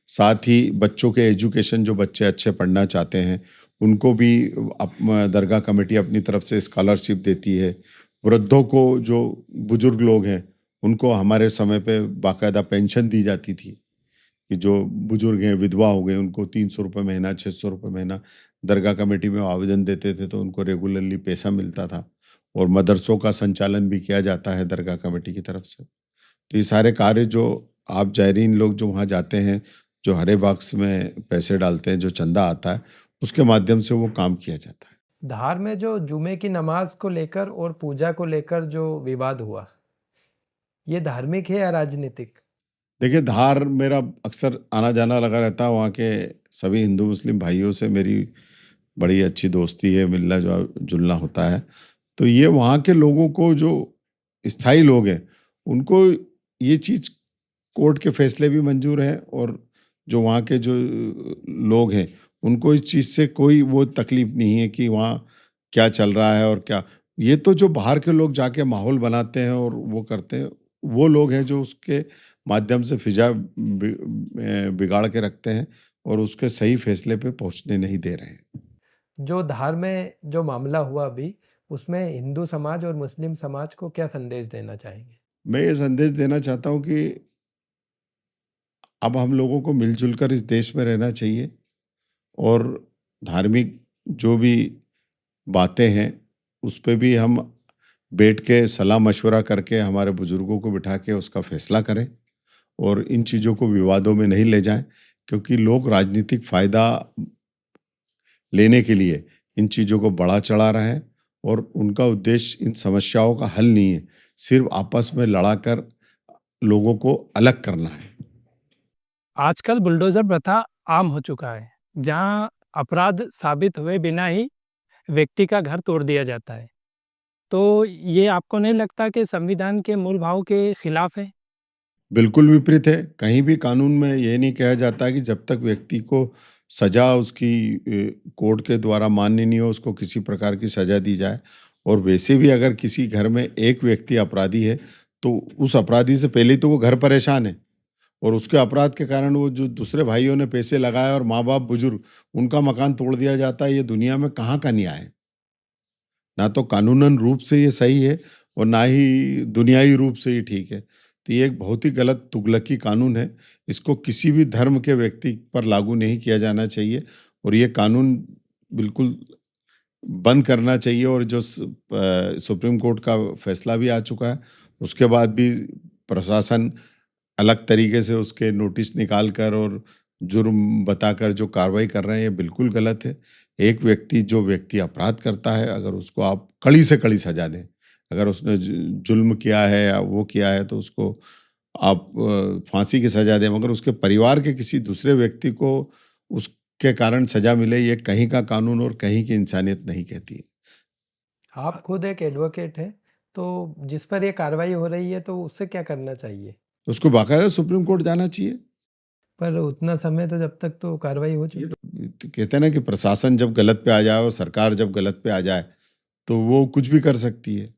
साथ ही बच्चों के एजुकेशन जो बच्चे अच्छे पढ़ना चाहते हैं उनको भी दरगाह कमेटी अपनी तरफ से स्कॉलरशिप देती है। वृद्धों को जो बुजुर्ग लोग हैं उनको हमारे समय पे बाकायदा पेंशन दी जाती थी कि जो बुजुर्ग हैं विधवा हो गए उनको 300 रुपये महीना 600 रुपये महीना दरगाह कमेटी में आवेदन देते थे तो उनको रेगुलरली पैसा मिलता था। और मदरसों का संचालन भी किया जाता है दरगाह कमेटी की तरफ से। तो ये सारे कार्य जो आप जायरीन लोग जो वहाँ जाते हैं, जो हरे बॉक्स में पैसे डालते हैं, जो चंदा आता है, उसके माध्यम से वो काम किया जाता है। धार में जो जुमे की नमाज को लेकर और पूजा को लेकर जो विवाद हुआ, ये धार्मिक है या राजनीतिक? देखिए, धार मेरा अक्सर आना-जाना लगा रहता है, वहाँ के सभी हिंदू मुस्लिम भाइयों से मेरी बड़ी अच्छी दोस्ती है, मिलना-जुलना होता है। तो ये वहाँ के लोगों को जो स्थायी लोग हैं, उनको ये चीज़ कोर्ट के फैसले भी मंजूर हैं और जो वहाँ के जो लोग हैं, उनको इस चीज़ से कोई वो तकलीफ़ नहीं है कि वहाँ क्या चल रहा है और क्या। ये तो जो बाहर के लोग जाके माहौल बनाते हैं और वो करते हैं, वो लोग हैं जो उसके माध्यम से फिज़ा बिगाड़ के रखते हैं और उसके सही फैसले पे पहुँचने नहीं दे रहे हैं। जो धार में जो मामला हुआ अभी, उसमें हिंदू समाज और मुस्लिम समाज को क्या संदेश देना चाहेंगे? मैं ये संदेश देना चाहता हूँ कि अब हम लोगों को मिलजुल कर इस देश में रहना चाहिए और धार्मिक जो भी बातें हैं, उस पे भी हम बैठ के सलाह मशवरा करके हमारे बुजुर्गों को बिठा के उसका फैसला करें और इन चीज़ों को विवादों में नहीं ले जाएं, क्योंकि लोग राजनीतिक फ़ायदा लेने के लिए इन चीज़ों को बढ़ा चढ़ा रहे हैं और उनका उद्देश्य इन समस्याओं का हल नहीं है, सिर्फ आपस में लड़ाकर लोगों को अलग करना है। आजकल बुलडोज़र प्रथा आम हो चुका है, जहाँ अपराध साबित हुए बिना ही व्यक्ति का घर तोड़ दिया जाता है। तो ये आपको नहीं लगता कि संविधान के मूल भाव के खिलाफ है? बिल्कुल विपरीत है। कहीं भी कानून में ये नहीं कहा जाता कि जब तक व्यक्ति को सज़ा उसकी कोर्ट के द्वारा मान्य नहीं हो, उसको किसी प्रकार की सज़ा दी जाए। और वैसे भी अगर किसी घर में एक व्यक्ति अपराधी है, तो उस अपराधी से पहले तो वो घर परेशान है और उसके अपराध के कारण वो जो दूसरे भाइयों ने पैसे लगाए और माँ-बाप, बुजुर्ग, उनका मकान तोड़ दिया जाता है। ये दुनिया में कहाँ का न्याय है? ना तो कानूनन रूप से ये सही है और ना ही दुनियाई रूप से ये ठीक है। तो ये एक बहुत ही गलत तुगलकी कानून है। इसको किसी भी धर्म के व्यक्ति पर लागू नहीं किया जाना चाहिए और ये कानून बिल्कुल बंद करना चाहिए। और जो सुप्रीम कोर्ट का फैसला भी आ चुका है, उसके बाद भी प्रशासन अलग तरीके से उसके नोटिस निकाल कर और जुर्म बताकर जो कार्रवाई कर रहे हैं, ये बिल्कुल गलत है। एक व्यक्ति जो व्यक्ति अपराध करता है, अगर उसको आप कड़ी से कड़ी सज़ा दें, अगर उसने जुल्म किया है या वो किया है तो उसको आप फांसी की सज़ा दें, मगर उसके परिवार के किसी दूसरे व्यक्ति को उसके कारण सज़ा मिले, ये कहीं का कानून और कहीं की इंसानियत नहीं कहती है। आप खुद एक एडवोकेट हैं, तो जिस पर ये कार्रवाई हो रही है, तो उससे क्या करना चाहिए? तो उसको बाकायदा सुप्रीम कोर्ट जाना चाहिए। पर उतना समय तो जब तक तो कार्रवाई हो ये चुकी। तो कहते हैं ना कि प्रशासन जब गलत पे आ जाए और सरकार जब गलत पे आ जाए, तो वो कुछ भी कर सकती है।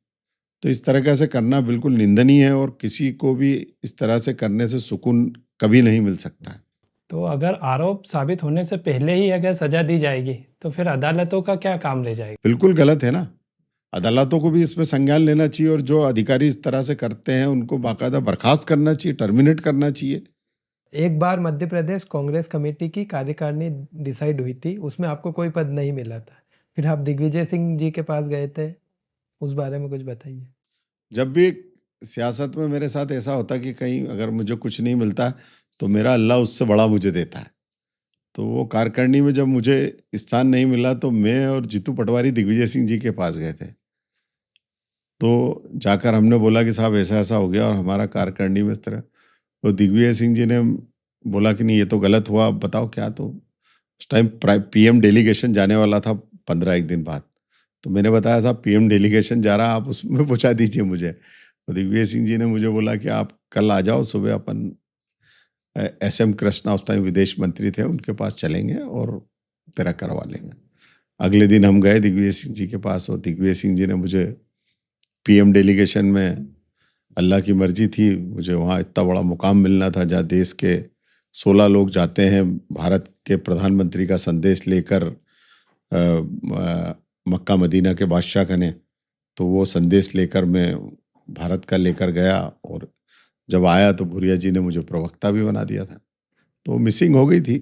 तो इस तरह का ऐसे करना बिल्कुल निंदनीय है और किसी को भी इस तरह से करने से सुकून कभी नहीं मिल सकता है। तो अगर आरोप साबित होने से पहले ही अगर सज़ा दी जाएगी, तो फिर अदालतों का क्या काम रह जाएगा? बिल्कुल गलत है ना। अदालतों को भी इसमें संज्ञान लेना चाहिए और जो अधिकारी इस तरह से करते हैं उनको बाकायदा बर्खास्त करना चाहिए, टर्मिनेट करना चाहिए। एक बार मध्य प्रदेश कांग्रेस कमेटी की कार्यकारिणी डिसाइड हुई थी, उसमें आपको कोई पद नहीं मिला था। फिर आप दिग्विजय सिंह जी के पास गए थे, उस बारे में कुछ बताइए? जब भी सियासत में मेरे साथ ऐसा होता कि कहीं अगर मुझे कुछ नहीं मिलता, तो मेरा अल्लाह उससे बड़ा मुझे देता है। तो वो कार्यकारिणी में जब मुझे स्थान नहीं मिला, तो मैं और जीतू पटवारी दिग्विजय सिंह जी के पास गए थे। तो जाकर हमने बोला कि साहब ऐसा-ऐसा हो गया और हमारा कार्यकारिणी में इस तरह। तो दिग्विजय सिंह जी ने बोला कि नहीं, ये तो गलत हुआ, अब बताओ क्या। तो उस टाइम पीएम डेलीगेशन जाने वाला था 15 एक दिन बाद। तो मैंने बताया साहब पीएम डेलीगेशन जा रहा, आप उसमें पहुँचा दीजिए मुझे। तो दिग्विजय सिंह जी ने मुझे बोला कि आप कल आ जाओ सुबह, अपन एसएम कृष्णा उस टाइम विदेश मंत्री थे, उनके पास चलेंगे और तेरा करवा लेंगे। अगले दिन हम गए दिग्विजय सिंह जी के पास और दिग्विजय सिंह जी ने मुझे पीएम डेलीगेशन में, अल्लाह की मर्जी थी, मुझे वहाँ इतना बड़ा मुकाम मिलना था जहाँ देश के 16 लोग जाते हैं भारत के प्रधानमंत्री का संदेश लेकर मक्का मदीना के बादशाह कने। तो वो संदेश लेकर मैं भारत का लेकर गया और जब आया तो भूरिया जी ने मुझे प्रवक्ता भी बना दिया था। तो मिसिंग हो गई थी।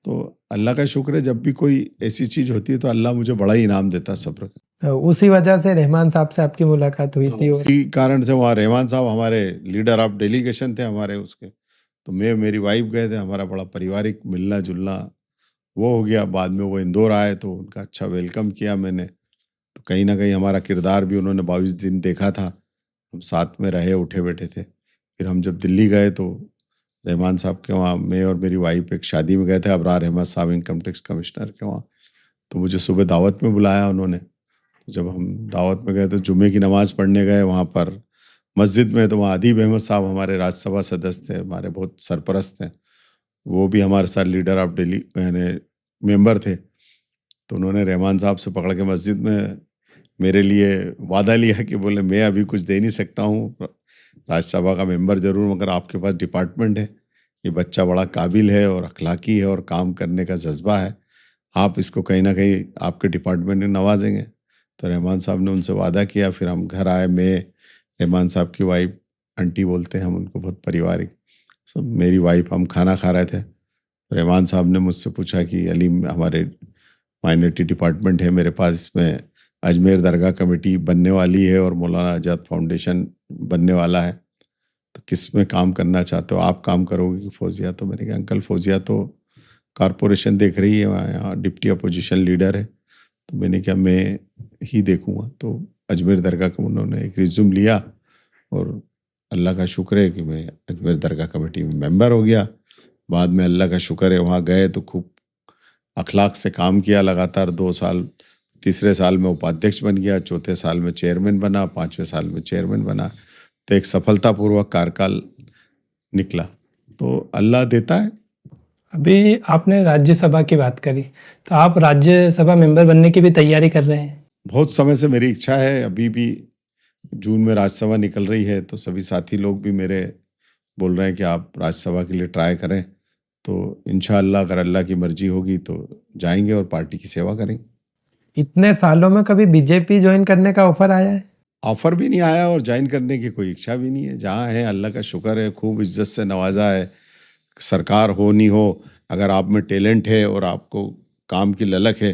तो अल्लाह का शुक्र है, जब भी कोई ऐसी चीज़ होती है तो अल्लाह मुझे बड़ा ही इनाम देता है सब्र का। उसी वजह से रहमान साहब से आपकी मुलाकात हुई थी और उसी कारण से वहाँ रहमान साहब हमारे लीडर ऑफ डेलीगेशन थे हमारे उसके। तो मैं मेरी वाइफ गए थे, हमारा बड़ा पारिवारिक मिलना जुलना वो हो गया। बाद में वो इंदौर आए तो उनका अच्छा वेलकम किया मैंने। तो कहीं ना कहीं हमारा किरदार भी उन्होंने 22 दिन देखा था, हम साथ में रहे, उठे बैठे थे। फिर हम जब दिल्ली गए तो रहमान साहब के वहाँ मैं और मेरी वाइफ एक शादी में गए थे, अबरार अहमद साहब इनकम टैक्स कमिश्नर के वहाँ। तो मुझे सुबह दावत में बुलाया उन्होंने। तो जब हम दावत में गए तो जुम्मे की नमाज़ पढ़ने गए वहाँ पर मस्जिद में, तो वहाँ अदीब अहमद साहब हमारे राज्यसभा सदस्य थे, हमारे बहुत सरपरस्त थे, वो भी हमारे साथ लीडर ऑफ डेली यानी मेंबर थे। तो उन्होंने रहमान साहब से पकड़ के मस्जिद में मेरे लिए वादा लिया कि बोले मैं अभी कुछ दे नहीं सकता हूँ, राज्यसभा का मेंबर ज़रूर, मगर आपके पास डिपार्टमेंट है, ये बच्चा बड़ा काबिल है और अखलाकी है और काम करने का जज्बा है, आप इसको कहीं ना कहीं आपके डिपार्टमेंट में नवाजेंगे। तो रहमान साहब ने उनसे वादा किया। फिर हम घर आए, मैं, रहमान साहब की वाइफ, आंटी बोलते हैं हम उनको, बहुत पारिवारिक सब, मेरी वाइफ, हम खाना खा रहे थे। तो रहमान साहब ने मुझसे पूछा कि अली, हमारे माइनॉरिटी डिपार्टमेंट है मेरे पास, इसमें अजमेर दरगाह कमेटी बनने वाली है और मौलाना आज़ाद फाउंडेशन बनने वाला है, तो किस में काम करना चाहते हो, आप काम करोगे कि फौजिया? तो मैंने कहा अंकल फौजिया तो कॉरपोरेशन देख रही है, यहाँ डिप्टी अपोजिशन लीडर है, तो मैंने कहा मैं ही देखूँगा। तो अजमेर दरगाह का उन्होंने एक रिज्यूम लिया और अल्लाह का शुक्र है कि मैं अजमेर दरगाह कमेटी में मेंबर हो गया। बाद में अल्लाह का शुक्र है वहाँ गए तो खूब अखलाक से काम किया लगातार 2 साल। तीसरे साल में उपाध्यक्ष बन गया, चौथे साल में चेयरमैन बना, 5वें साल में चेयरमैन बना। तो एक सफलतापूर्वक कार्यकाल निकला। तो अल्लाह देता है। अभी आपने राज्यसभा की बात करी, तो आप राज्यसभा मेंबर बनने की भी तैयारी कर रहे हैं? बहुत समय से मेरी इच्छा है, अभी भी जून में राज्यसभा निकल रही है, तो सभी साथी लोग भी मेरे बोल रहे हैं कि आप राज्यसभा के लिए ट्राई करें। तो इंशाअल्लाह अगर अल्लाह की मर्जी होगी तो जाएंगे और पार्टी की सेवा करेंगे। इतने सालों में कभी बीजेपी ज्वाइन करने का ऑफर आया है? ऑफर भी नहीं आया और ज्वाइन करने की कोई इच्छा भी नहीं है। जहाँ है अल्लाह का शुक्र है, खूब इज्जत से नवाजा है। सरकार हो नहीं हो, अगर आप में टैलेंट है और आपको काम की ललक है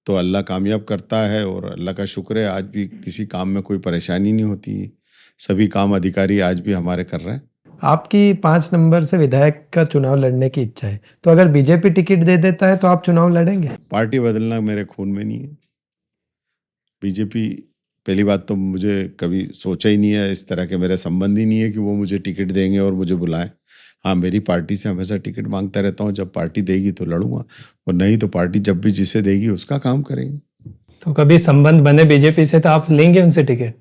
तो अल्लाह कामयाब करता है। और अल्लाह का शुक्र है आज भी किसी काम में कोई परेशानी नहीं होती, सभी काम अधिकारी आज भी हमारे कर रहे हैं। आपकी 5 नंबर से विधायक का चुनाव लड़ने की इच्छा है, तो अगर बीजेपी टिकट दे देता है तो आप चुनाव लड़ेंगे? पार्टी बदलना मेरे खून में नहीं है। बीजेपी, पहली बात तो मुझे कभी सोचा ही नहीं है, इस तरह के मेरे संबंध ही नहीं है कि वो मुझे टिकट देंगे और मुझे बुलाएं। हाँ, मेरी पार्टी से हमेशा टिकट मांगता रहता हूँ, जब पार्टी देगी तो लड़ूंगा और नहीं तो पार्टी जब भी जिसे देगी उसका काम करेंगे। तो कभी संबंध बने बीजेपी से तो आप लेंगे उनसे टिकट?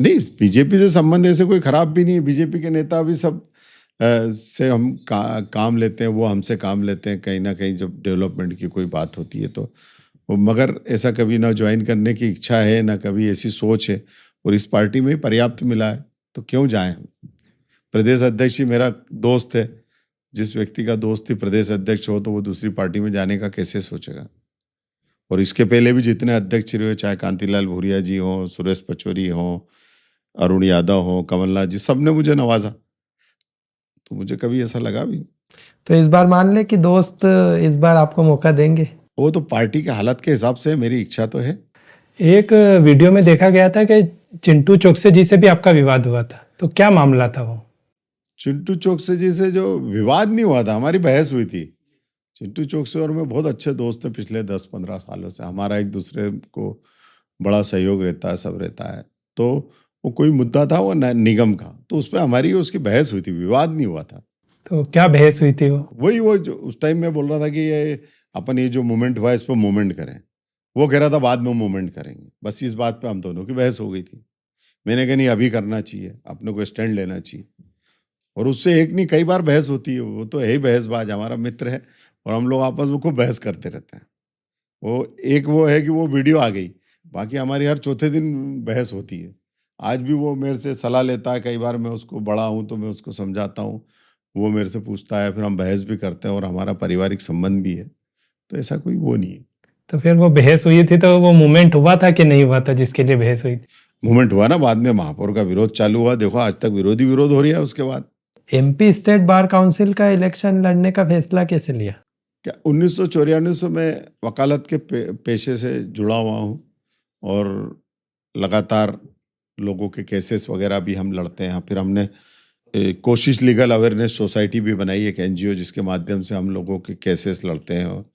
नहीं, बीजेपी से संबंध ऐसे कोई खराब भी नहीं है। बीजेपी के नेता भी सब से हम काम लेते हैं, वो हमसे काम लेते हैं कहीं ना कहीं जब डेवलपमेंट की कोई बात होती है तो। मगर ऐसा कभी ना ज्वाइन करने की इच्छा है, ना कभी ऐसी सोच है, और इस पार्टी में ही पर्याप्त मिला है तो क्यों जाएं हम। प्रदेश अध्यक्ष ही मेरा दोस्त है, जिस व्यक्ति का दोस्त ही प्रदेश अध्यक्ष हो तो वो दूसरी पार्टी में जाने का कैसे सोचेगा। और इसके पहले भी जितने अध्यक्ष रहे, चाहे कांतिलाल भूरिया जी हों, सुरेश पचौरी हों, अरुण यादव हों, कमलनाथ जी, सब ने मुझे नवाजा, तो मुझे कभी ऐसा लगा भी नहीं। तो इस बार मान ले कि दोस्त इस बार आपको मौका देंगे? वो तो पार्टी के हालत के हिसाब से, मेरी इच्छा तो है। एक वीडियो में देखा गया था कि चिंटू चोकसे जी से भी आपका विवाद हुआ था, तो क्या मामला था वो? चिंटू चोकसे जी से जो विवाद नहीं हुआ था, हमारी बहस हुई थी। चिंटू चोकसे और मैं बहुत अच्छे दोस्त हैं पिछले 10-15 सालों से, हमारा एक दूसरे को बड़ा सहयोग रहता है, सब रहता है। तो वो कोई मुद्दा था वो निगम का, तो उस पर हमारी उसकी बहस हुई थी, विवाद नहीं हुआ था। तो क्या बहस हुई थी वो? वही वो जो उस टाइम मैं बोल रहा था कि ये अपन ये जो मूवमेंट हुआ इस पर मूवमेंट करें, वो कह रहा था बाद में मूवमेंट करेंगे। बस इस बात पे हम दोनों की बहस हो गई थी। मैंने कहा नहीं अभी करना चाहिए, अपने को स्टैंड लेना चाहिए। और उससे एक नहीं कई बार बहस होती है, वो तो है ही बहसबाज, हमारा मित्र है और हम लोग आपस में खूब बहस करते रहते हैं। वो है कि वो वीडियो आ गई, बाकी हमारी हर चौथे दिन बहस होती है। आज भी वो मेरे से सलाह लेता है, कई बार मैं उसको बड़ा हूँ तो मैं उसको समझाता हूँ, वो मेरे से पूछता है, फिर हम बहस भी करते हैं और हमारा पारिवारिक संबंध भी है। तो ऐसा कोई वो नहीं है। तो फिर वो बहस हुई थी तो वो मूवमेंट हुआ था कि नहीं हुआ था जिसके लिए बहस हुई थी? मूवमेंट हुआ ना, बाद में महापौर का विरोध चालू हुआ। देखो आज तक विरोध ही विरोध हो रही है उसके बाद। एमपी स्टेट बार काउंसिल का इलेक्शन लड़ने का फैसला कैसे लिया? क्या 1994 से मैं वकालत के पेशे से जुड़ा हुआ हूँ और लगातार लोगों के केसेस वगैरह भी हम लड़ते हैं। फिर हमने कोशिश लीगल अवेयरनेस सोसाइटी भी बनाई, एक एनजीओ, जिसके माध्यम से हम लोगों के केसेस लड़ते हैं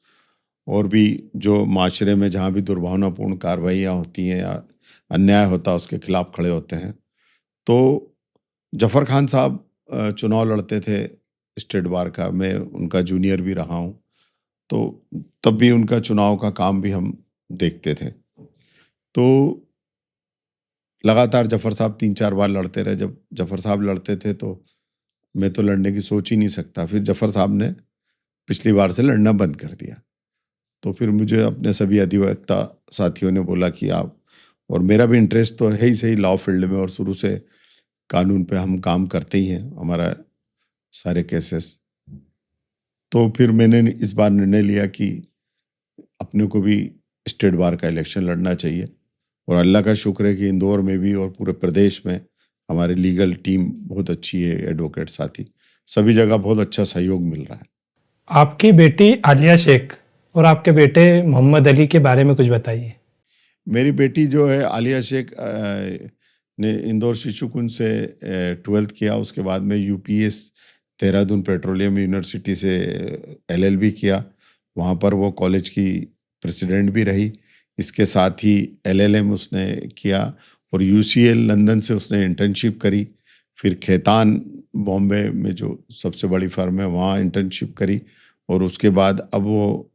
और भी जो माशरे में जहाँ भी दुर्भावनापूर्ण कार्रवाइयाँ होती हैं या अन्याय होता है उसके खिलाफ खड़े होते हैं। तो जफ़र खान साहब चुनाव लड़ते थे स्टेट बार का, मैं उनका जूनियर भी रहा हूँ, तो तब भी उनका चुनाव का काम भी हम देखते थे। तो लगातार जफ़र साहब 3-4 बार लड़ते रहे। जब जफ़र साहब लड़ते थे तो मैं तो लड़ने की सोच ही नहीं सकता। फिर जफ़र साहब ने पिछली बार से लड़ना बंद कर दिया। तो फिर मुझे अपने सभी अधिवक्ता साथियों ने बोला कि आप, और मेरा भी इंटरेस्ट तो है ही सही लॉ फील्ड में और शुरू से कानून पे हम काम करते ही हैं, हमारा सारे केसेस। तो फिर मैंने इस बार निर्णय लिया कि अपने को भी स्टेट बार का इलेक्शन लड़ना चाहिए और अल्लाह का शुक्र है कि इंदौर में भी और पूरे प्रदेश में हमारी लीगल टीम बहुत अच्छी है, एडवोकेट साथी, सभी जगह बहुत अच्छा सहयोग मिल रहा है। आपकी बेटी आलिया शेख और आपके बेटे मोहम्मद अली के बारे में कुछ बताइए। मेरी बेटी जो है आलिया शेख ने इंदौर शिशु कुंज से 12th किया, उसके बाद में यूपीएस देहरादून पेट्रोलियम यूनिवर्सिटी से एलएलबी किया, वहाँ पर वो कॉलेज की प्रेसिडेंट भी रही। इसके साथ ही एलएलएम उसने किया और यूसीएल लंदन से उसने इंटर्नशिप करी। फिर खेतान बॉम्बे में जो सबसे बड़ी फर्म है वहाँ इंटर्नशिप करी और उसके बाद अब वो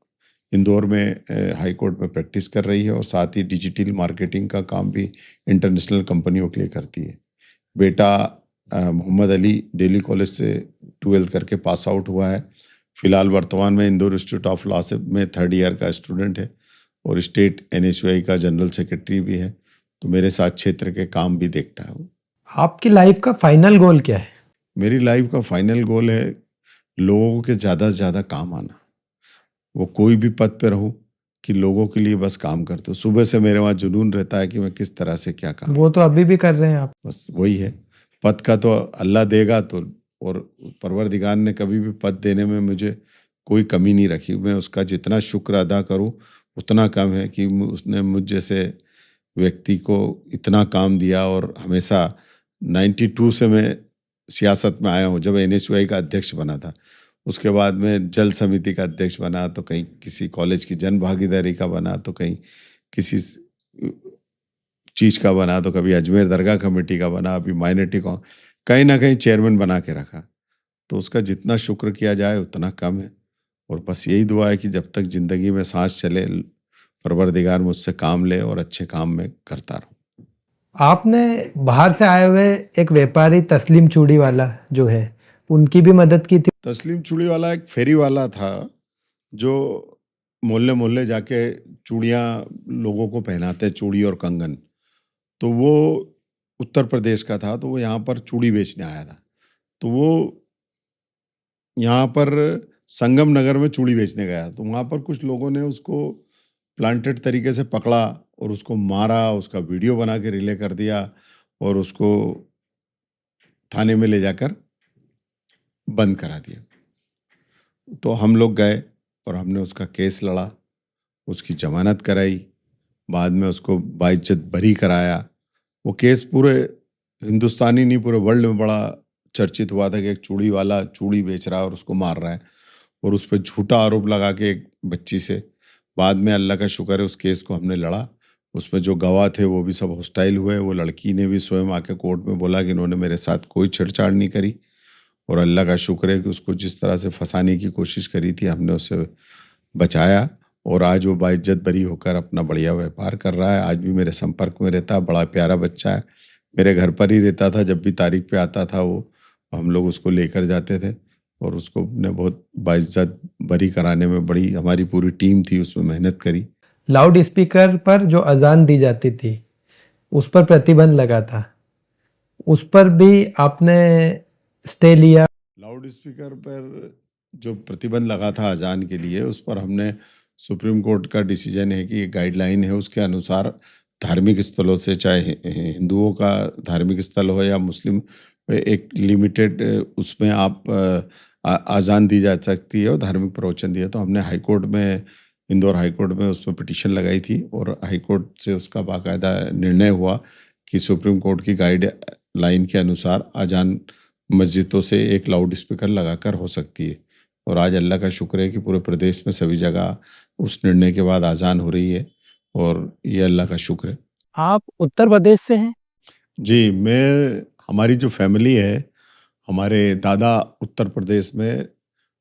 इंदौर में हाई कोर्ट में प्रैक्टिस कर रही है और साथ ही डिजिटल मार्केटिंग का काम भी इंटरनेशनल कंपनियों के लिए करती है। बेटा मोहम्मद अली दिल्ली कॉलेज से 12th करके पास आउट हुआ है। फिलहाल वर्तमान में इंदौर इंस्टीट्यूट ऑफ लॉ से में 3rd ईयर का स्टूडेंट है और स्टेट एनएसयूआई का जनरल सेक्रेटरी भी है, तो मेरे साथ क्षेत्र के काम भी देखता है वो। आपकी लाइफ का फाइनल गोल क्या है? मेरी लाइफ का फाइनल गोल है लोगों के ज़्यादा से ज़्यादा काम आना। वो कोई भी पद पे रहूं कि लोगों के लिए बस काम करते हो। सुबह से मेरे वहाँ जुनून रहता है कि मैं किस तरह से क्या काम, वो तो अभी भी कर रहे हैं आप। बस वही है। पद का तो अल्लाह देगा तो, और परवरदिगार ने कभी भी पद देने में मुझे कोई कमी नहीं रखी। मैं उसका जितना शुक्र अदा करूं उतना कम है कि उसने मुझ जैसे व्यक्ति को इतना काम दिया। और हमेशा 92 से मैं सियासत में आया हूं, जब एनएसयूआई का अध्यक्ष बना था, उसके बाद में जल समिति का अध्यक्ष बना, तो कहीं किसी कॉलेज की जन भागीदारी का बना, तो कहीं किसी चीज़ का बना, तो कभी अजमेर दरगाह कमेटी का बना, अभी माइनॉरिटी का, कहीं ना कहीं चेयरमैन बना के रखा। तो उसका जितना शुक्र किया जाए उतना कम है। और बस यही दुआ है कि जब तक ज़िंदगी में सांस चले परवरदिगार मुझसे काम ले और अच्छे काम में करता रहूं। आपने बाहर से आए हुए एक व्यापारी तस्लीम चूड़ी वाला जो है उनकी भी मदद की थी? तस्लीम चूड़ी वाला एक फेरी वाला था जो मोहल्ले मोहल्ले जाके चूड़ियाँ लोगों को पहनाते, चूड़ी और कंगन। तो वो उत्तर प्रदेश का था, तो वो यहाँ पर चूड़ी बेचने आया था। तो वो यहाँ पर संगम नगर में चूड़ी बेचने गया, तो वहाँ पर कुछ लोगों ने उसको प्लांटेड तरीके से पकड़ा और उसको मारा, उसका वीडियो बना के रिले कर दिया और उसको थाने में ले जाकर बंद करा दिया। तो हम लोग गए और हमने उसका केस लड़ा, उसकी जमानत कराई, बाद में उसको बाइज्जत बरी कराया। वो केस पूरे हिंदुस्तानी नहीं पूरे वर्ल्ड में बड़ा चर्चित हुआ था कि एक चूड़ी वाला चूड़ी बेच रहा है और उसको मार रहा है, और उस पर झूठा आरोप लगा के एक बच्ची से। बाद में अल्लाह का शुक्र है उस केस को हमने लड़ा, उसमें जो गवाह थे वो भी सब हॉस्टाइल हुए। वो लड़की ने भी स्वयं आके कोर्ट में बोला कि इन्होंने मेरे साथ कोई छेड़छाड़ नहीं करी, और अल्लाह का शुक्र है कि उसको जिस तरह से फंसाने की कोशिश करी थी हमने उसे बचाया और आज वो बाइज्जत बरी होकर अपना बढ़िया व्यापार कर रहा है। आज भी मेरे संपर्क में रहता है, बड़ा प्यारा बच्चा है। मेरे घर पर ही रहता था, जब भी तारीख पे आता था वो, हम लोग उसको लेकर जाते थे और उसको ने बहुत बाइज्जत बरी कराने में बड़ी हमारी पूरी टीम थी, उसमें मेहनत करी। लाउड स्पीकर पर जो अजान दी जाती थी उस पर प्रतिबंध लगा था, उस पर भी आपने स्टे लिया? लाउड स्पीकर पर जो प्रतिबंध लगा था अजान के लिए, उस पर हमने सुप्रीम कोर्ट का डिसीजन है कि ये गाइडलाइन है, उसके अनुसार धार्मिक स्थलों से, चाहे हिंदुओं का धार्मिक स्थल हो या मुस्लिम, एक लिमिटेड उसमें आप अजान दी जा सकती है और धार्मिक प्रवचन दिया। तो हमने हाई कोर्ट में, इंदौर हाई कोर्ट में उसमें पिटीशन लगाई थी और हाई कोर्ट से उसका बाकायदा निर्णय हुआ कि सुप्रीम कोर्ट की गाइड लाइन के अनुसार अजान मस्जिदों से एक लाउड स्पीकर लगाकर हो सकती है। और आज अल्लाह का शुक्र है कि पूरे प्रदेश में सभी जगह उस निर्णय के बाद अजान हो रही है और ये अल्लाह का शुक्र है। आप उत्तर प्रदेश से हैं? जी, हमारी जो फैमिली है, हमारे दादा उत्तर प्रदेश में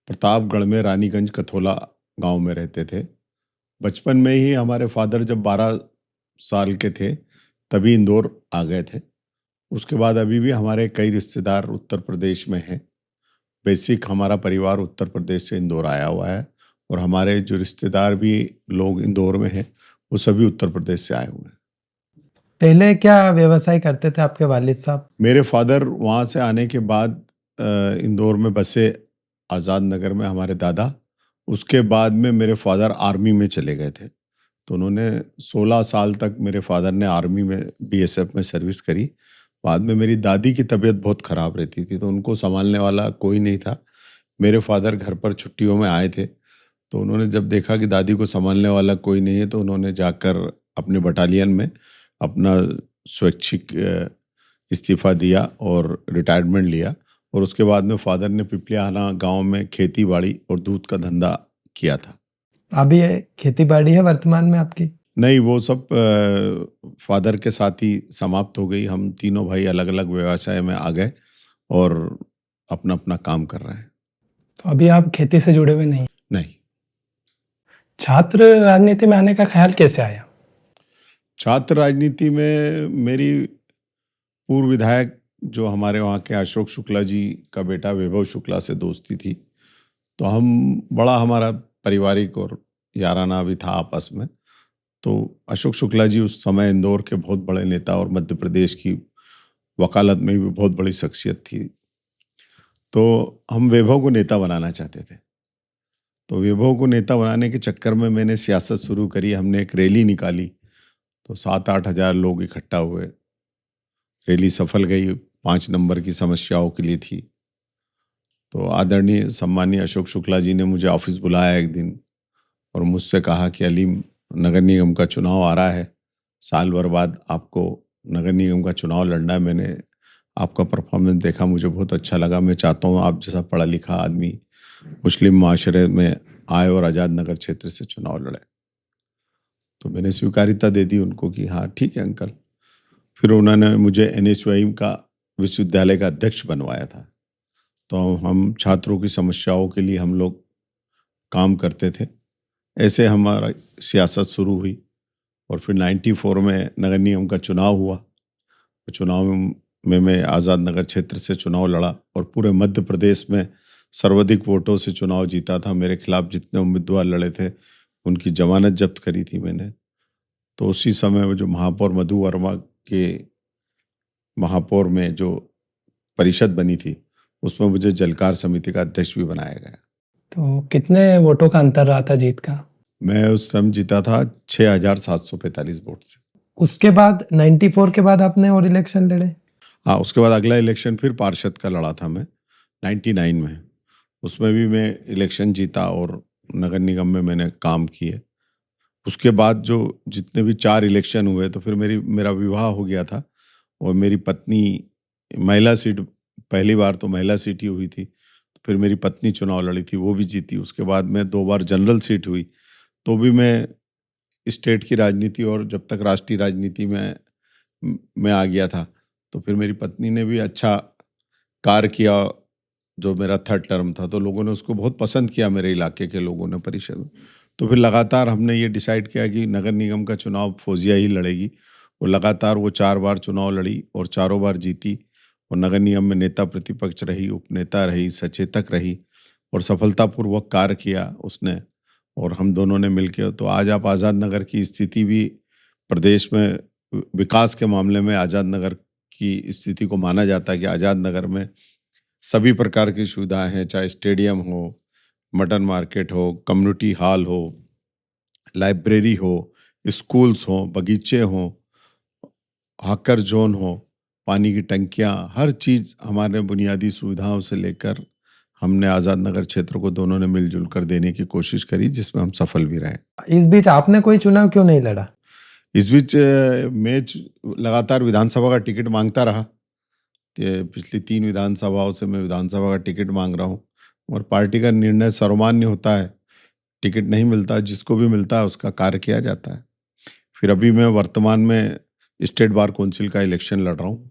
प्रतापगढ़ में रानीगंज कथोला गांव में रहते थे। बचपन में ही हमारे फादर जब 12 साल के थे तभी इंदौर आ गए थे। उसके बाद अभी भी हमारे कई रिश्तेदार उत्तर प्रदेश में हैं। बेसिक हमारा परिवार उत्तर प्रदेश से इंदौर आया हुआ है और हमारे जो रिश्तेदार भी लोग इंदौर में हैं वो सभी उत्तर प्रदेश से आए हुए हैं। पहले क्या व्यवसाय करते थे आपके वालिद साहब? मेरे फादर वहाँ से आने के बाद इंदौर में बसे, आज़ाद नगर में हमारे दादा। उसके बाद में मेरे फादर आर्मी में चले गए थे, तो उन्होंने 16 साल तक मेरे फादर ने आर्मी में बीएसएफ में सर्विस करी। बाद में मेरी दादी की तबीयत बहुत ख़राब रहती थी, तो उनको संभालने वाला कोई नहीं था। मेरे फादर घर पर छुट्टियों में आए थे, तो उन्होंने जब देखा कि दादी को संभालने वाला कोई नहीं है, तो उन्होंने जाकर अपने बटालियन में अपना स्वैच्छिक इस्तीफ़ा दिया और रिटायरमेंट लिया। और उसके बाद में फादर ने पिपलियाना गांव में खेती बाड़ी और दूध का धंधा किया था। अभी खेती बाड़ी है वर्तमान में आपकी? नहीं, वो सब फादर के साथ ही समाप्त हो गई। हम तीनों भाई अलग अलग व्यवसाय में आ गए और अपना अपना काम कर रहे हैं। तो अभी आप खेती से जुड़े हुए नहीं? नहीं। छात्र राजनीति में आने का ख्याल कैसे आया? छात्र राजनीति में मेरी पूर्व विधायक जो हमारे वहाँ के अशोक शुक्ला जी का बेटा वैभव शुक्ला से दोस्ती थी, तो हमारा पारिवारिक और याराना भी था आपस में। तो अशोक शुक्ला जी उस समय इंदौर के बहुत बड़े नेता और मध्य प्रदेश की वकालत में भी बहुत बड़ी शख्सियत थी। तो हम वैभव को नेता बनाना चाहते थे। तो वैभव को नेता बनाने के चक्कर में मैंने सियासत शुरू करी। हमने एक रैली निकाली, तो 7-8 हज़ार लोग इकट्ठा हुए। रैली सफल गई, 5 नंबर की समस्याओं के लिए थी। तो आदरणीय सम्मानीय अशोक शुक्ला जी ने मुझे ऑफिस बुलाया एक दिन और मुझसे कहा कि अलीम, नगर निगम का चुनाव आ रहा है, साल भर बाद आपको नगर निगम का चुनाव लड़ना है। मैंने आपका परफॉर्मेंस देखा, मुझे बहुत अच्छा लगा। मैं चाहता हूँ आप जैसा पढ़ा लिखा आदमी मुस्लिम माशरे में आए और आज़ाद नगर क्षेत्र से चुनाव लड़े। तो मैंने स्वीकारिता दे दी उनको कि हाँ ठीक है अंकल। फिर उन्होंने मुझे NSUIM का विश्वविद्यालय का अध्यक्ष बनवाया था। तो हम छात्रों की समस्याओं के लिए हम लोग काम करते थे। ऐसे हमारा सियासत शुरू हुई और फिर 94 में नगर निगम का चुनाव हुआ। चुनाव में मैं आज़ाद नगर क्षेत्र से चुनाव लड़ा और पूरे मध्य प्रदेश में सर्वाधिक वोटों से चुनाव जीता था। मेरे खिलाफ जितने उम्मीदवार लड़े थे उनकी जमानत जब्त करी थी मैंने। तो उसी समय वो जो महापौर मधु वर्मा के महापौर में जो परिषद बनी थी उसमें मुझे जलकार समिति का अध्यक्ष भी बनाया गया। तो कितने वोटों का अंतर रहा था जीत का? मैं उस समय जीता था 6,745 वोट से। उसके बाद 94 के बाद आपने और इलेक्शन लड़े? हाँ, उसके बाद अगला इलेक्शन फिर पार्षद का लड़ा था मैं 99 में। उसमें भी मैं इलेक्शन जीता और नगर निगम में मैंने काम किए। उसके बाद जो जितने भी 4 इलेक्शन हुए तो फिर मेरा विवाह हो गया था और मेरी पत्नी, महिला सीट, पहली बार तो महिला सीट ही हुई थी। तो फिर मेरी पत्नी चुनाव लड़ी थी, वो भी जीती। उसके बाद में 2 बार जनरल सीट हुई, तो भी मैं स्टेट की राजनीति और जब तक राष्ट्रीय राजनीति में मैं आ गया था तो फिर मेरी पत्नी ने भी अच्छा कार्य किया। जो मेरा 3rd टर्म था तो लोगों ने उसको बहुत पसंद किया, मेरे इलाके के लोगों ने परिषद में। तो फिर लगातार हमने ये डिसाइड किया कि नगर निगम का चुनाव फौजिया ही लड़ेगी। और लगातार वो 4 बार चुनाव लड़ी और चारों बार जीती और नगर निगम में नेता प्रतिपक्ष रही, उपनेता रही, सचेतक रही और सफलतापूर्वक कार्य किया उसने और हम दोनों ने मिलकर। तो आज आप आज़ाद नगर की स्थिति भी प्रदेश में विकास के मामले में आज़ाद नगर की स्थिति को माना जाता है कि आज़ाद नगर में सभी प्रकार की सुविधाएं हैं, चाहे स्टेडियम हो, मटन मार्केट हो, कम्युनिटी हॉल हो, लाइब्रेरी हो, स्कूल्स हो, बगीचे हों, हाकर जोन हो, पानी की टंकियां, हर चीज़ हमारे बुनियादी सुविधाओं से लेकर हमने आज़ाद नगर क्षेत्र को दोनों ने मिलजुल कर देने की कोशिश करी, जिसमें हम सफल भी रहे। इस बीच आपने कोई चुनाव क्यों नहीं लड़ा? इस बीच लगातार विधानसभा का टिकट मांगता रहा। पिछली 3 विधानसभाओं से मैं विधानसभा का टिकट मांग रहा हूँ और पार्टी का निर्णय सर्वमान्य होता है, टिकट नहीं मिलता, जिसको भी मिलता है उसका कार्य किया जाता है। फिर अभी मैं वर्तमान में स्टेट बार काउंसिल का इलेक्शन लड़ रहा हूँ।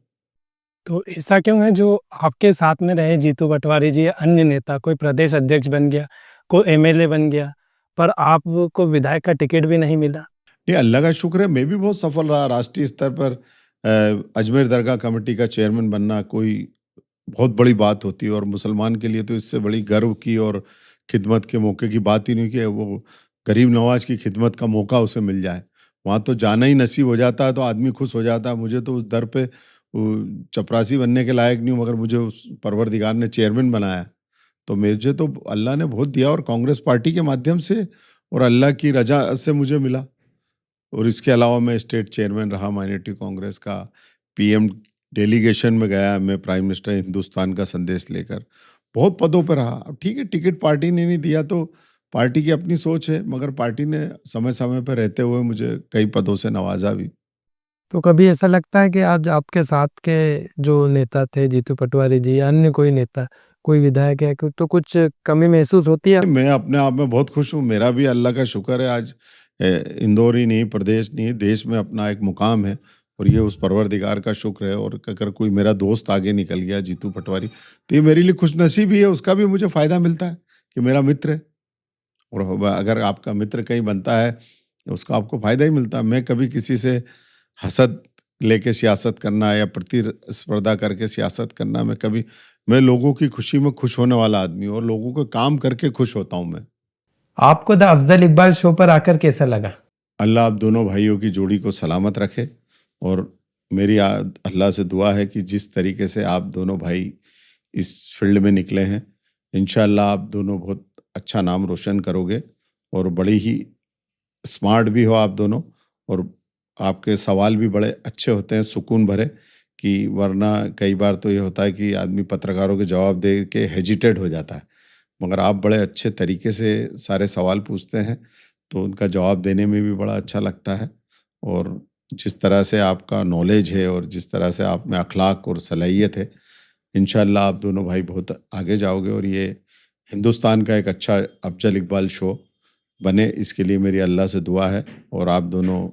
तो ऐसा क्यों है जो आपके साथ में रहे जीतू पटवारी जी, अन्य नेता, कोई प्रदेश अध्यक्ष बन गया, कोई एमएलए बन गया, पर आपको विधायक का टिकट भी नहीं मिला? नहीं, अल्लाह का शुक्र है, मैं भी बहुत सफल रहा। राष्ट्रीय स्तर पर अजमेर दरगाह कमेटी का चेयरमैन बनना कोई बहुत बड़ी बात होती है और मुसलमान के लिए तो इससे बड़ी गर्व की और खिदमत के मौके की बात ही नहीं कि वो गरीब नवाज की खिदमत का मौका उसे मिल जाए। वहाँ तो जाना ही नसीब हो जाता है तो आदमी खुश हो जाता है। मुझे तो उस दर पे चपरासी बनने के लायक नहीं हूँ, मगर मुझे उस परवरदिगार ने चेयरमैन बनाया, तो मुझे तो अल्लाह ने बहुत दिया और कांग्रेस पार्टी के माध्यम से और अल्लाह की रजा से मुझे मिला। और इसके अलावा मैं स्टेट चेयरमैन रहा माइनॉरिटी कांग्रेस का, पीएम डेलीगेशन में गया मैं, प्राइम मिनिस्टर हिंदुस्तान का संदेश लेकर, बहुत पदों पर रहा। अब ठीक है, टिकट पार्टी ने नहीं दिया तो पार्टी की अपनी सोच है, मगर पार्टी ने समय समय पर रहते हुए मुझे कई पदों से नवाजा भी। तो कभी ऐसा लगता है कि आज आपके साथ के जो नेता थे, जीतू पटवारी जी या अन्य कोई नेता, कोई विधायक है, तो कुछ कमी महसूस होती है? मैं अपने आप में बहुत खुश हूँ। मेरा भी अल्लाह का शुक्र है, आज इंदौर ही नहीं, प्रदेश नहीं, देश में अपना एक मुकाम है और ये उस परवरदिगार का शुक्र है। और अगर कोई मेरा दोस्त आगे निकल गया जीतू पटवारी, तो ये मेरे लिए खुशनसीबी है, उसका भी मुझे फ़ायदा मिलता है कि मेरा मित्र है। और अगर आपका मित्र कहीं बनता है तो उसका आपको फ़ायदा ही मिलता है। मैं कभी किसी से हसद लेके सियासत करना या प्रतिस्पर्धा करके सियासत करना, मैं लोगों की खुशी में खुश होने वाला आदमी हूँ और लोगों को काम करके खुश होता हूँ मैं। आपको द अफजल इकबाल शो पर आकर कैसा लगा? अल्लाह आप दोनों भाइयों की जोड़ी को सलामत रखे और मेरी अल्लाह से दुआ है कि जिस तरीके से आप दोनों भाई इस फील्ड में निकले हैं, इंशाअल्लाह आप दोनों बहुत अच्छा नाम रोशन करोगे और बड़ी ही स्मार्ट भी हो आप दोनों और आपके सवाल भी बड़े अच्छे होते हैं, सुकून भरे, कि वरना कई बार तो ये होता है कि आदमी पत्रकारों के जवाब दे के हेजिटेट हो जाता है, मगर आप बड़े अच्छे तरीके से सारे सवाल पूछते हैं तो उनका जवाब देने में भी बड़ा अच्छा लगता है। और जिस तरह से आपका नॉलेज है और जिस तरह से आप में अखलाक और सलाहियत है, इंशाअल्लाह आप दोनों भाई बहुत आगे जाओगे और ये हिंदुस्तान का एक अच्छा अफजल इकबाल शो बने, इसके लिए मेरी अल्लाह से दुआ है और आप दोनों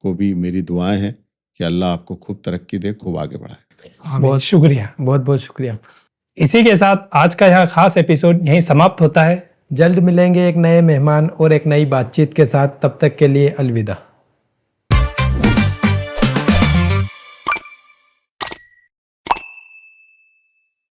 को भी मेरी दुआएं हैं कि अल्लाह आपको खूब तरक्की दे, खूब आगे बढ़ाए। बहुत शुक्रिया। बहुत बहुत शुक्रिया। इसी के साथ आज का यह खास एपिसोड यहीं समाप्त होता है। जल्द मिलेंगे एक नए मेहमान और एक नई बातचीत के साथ, तब तक के लिए अलविदा।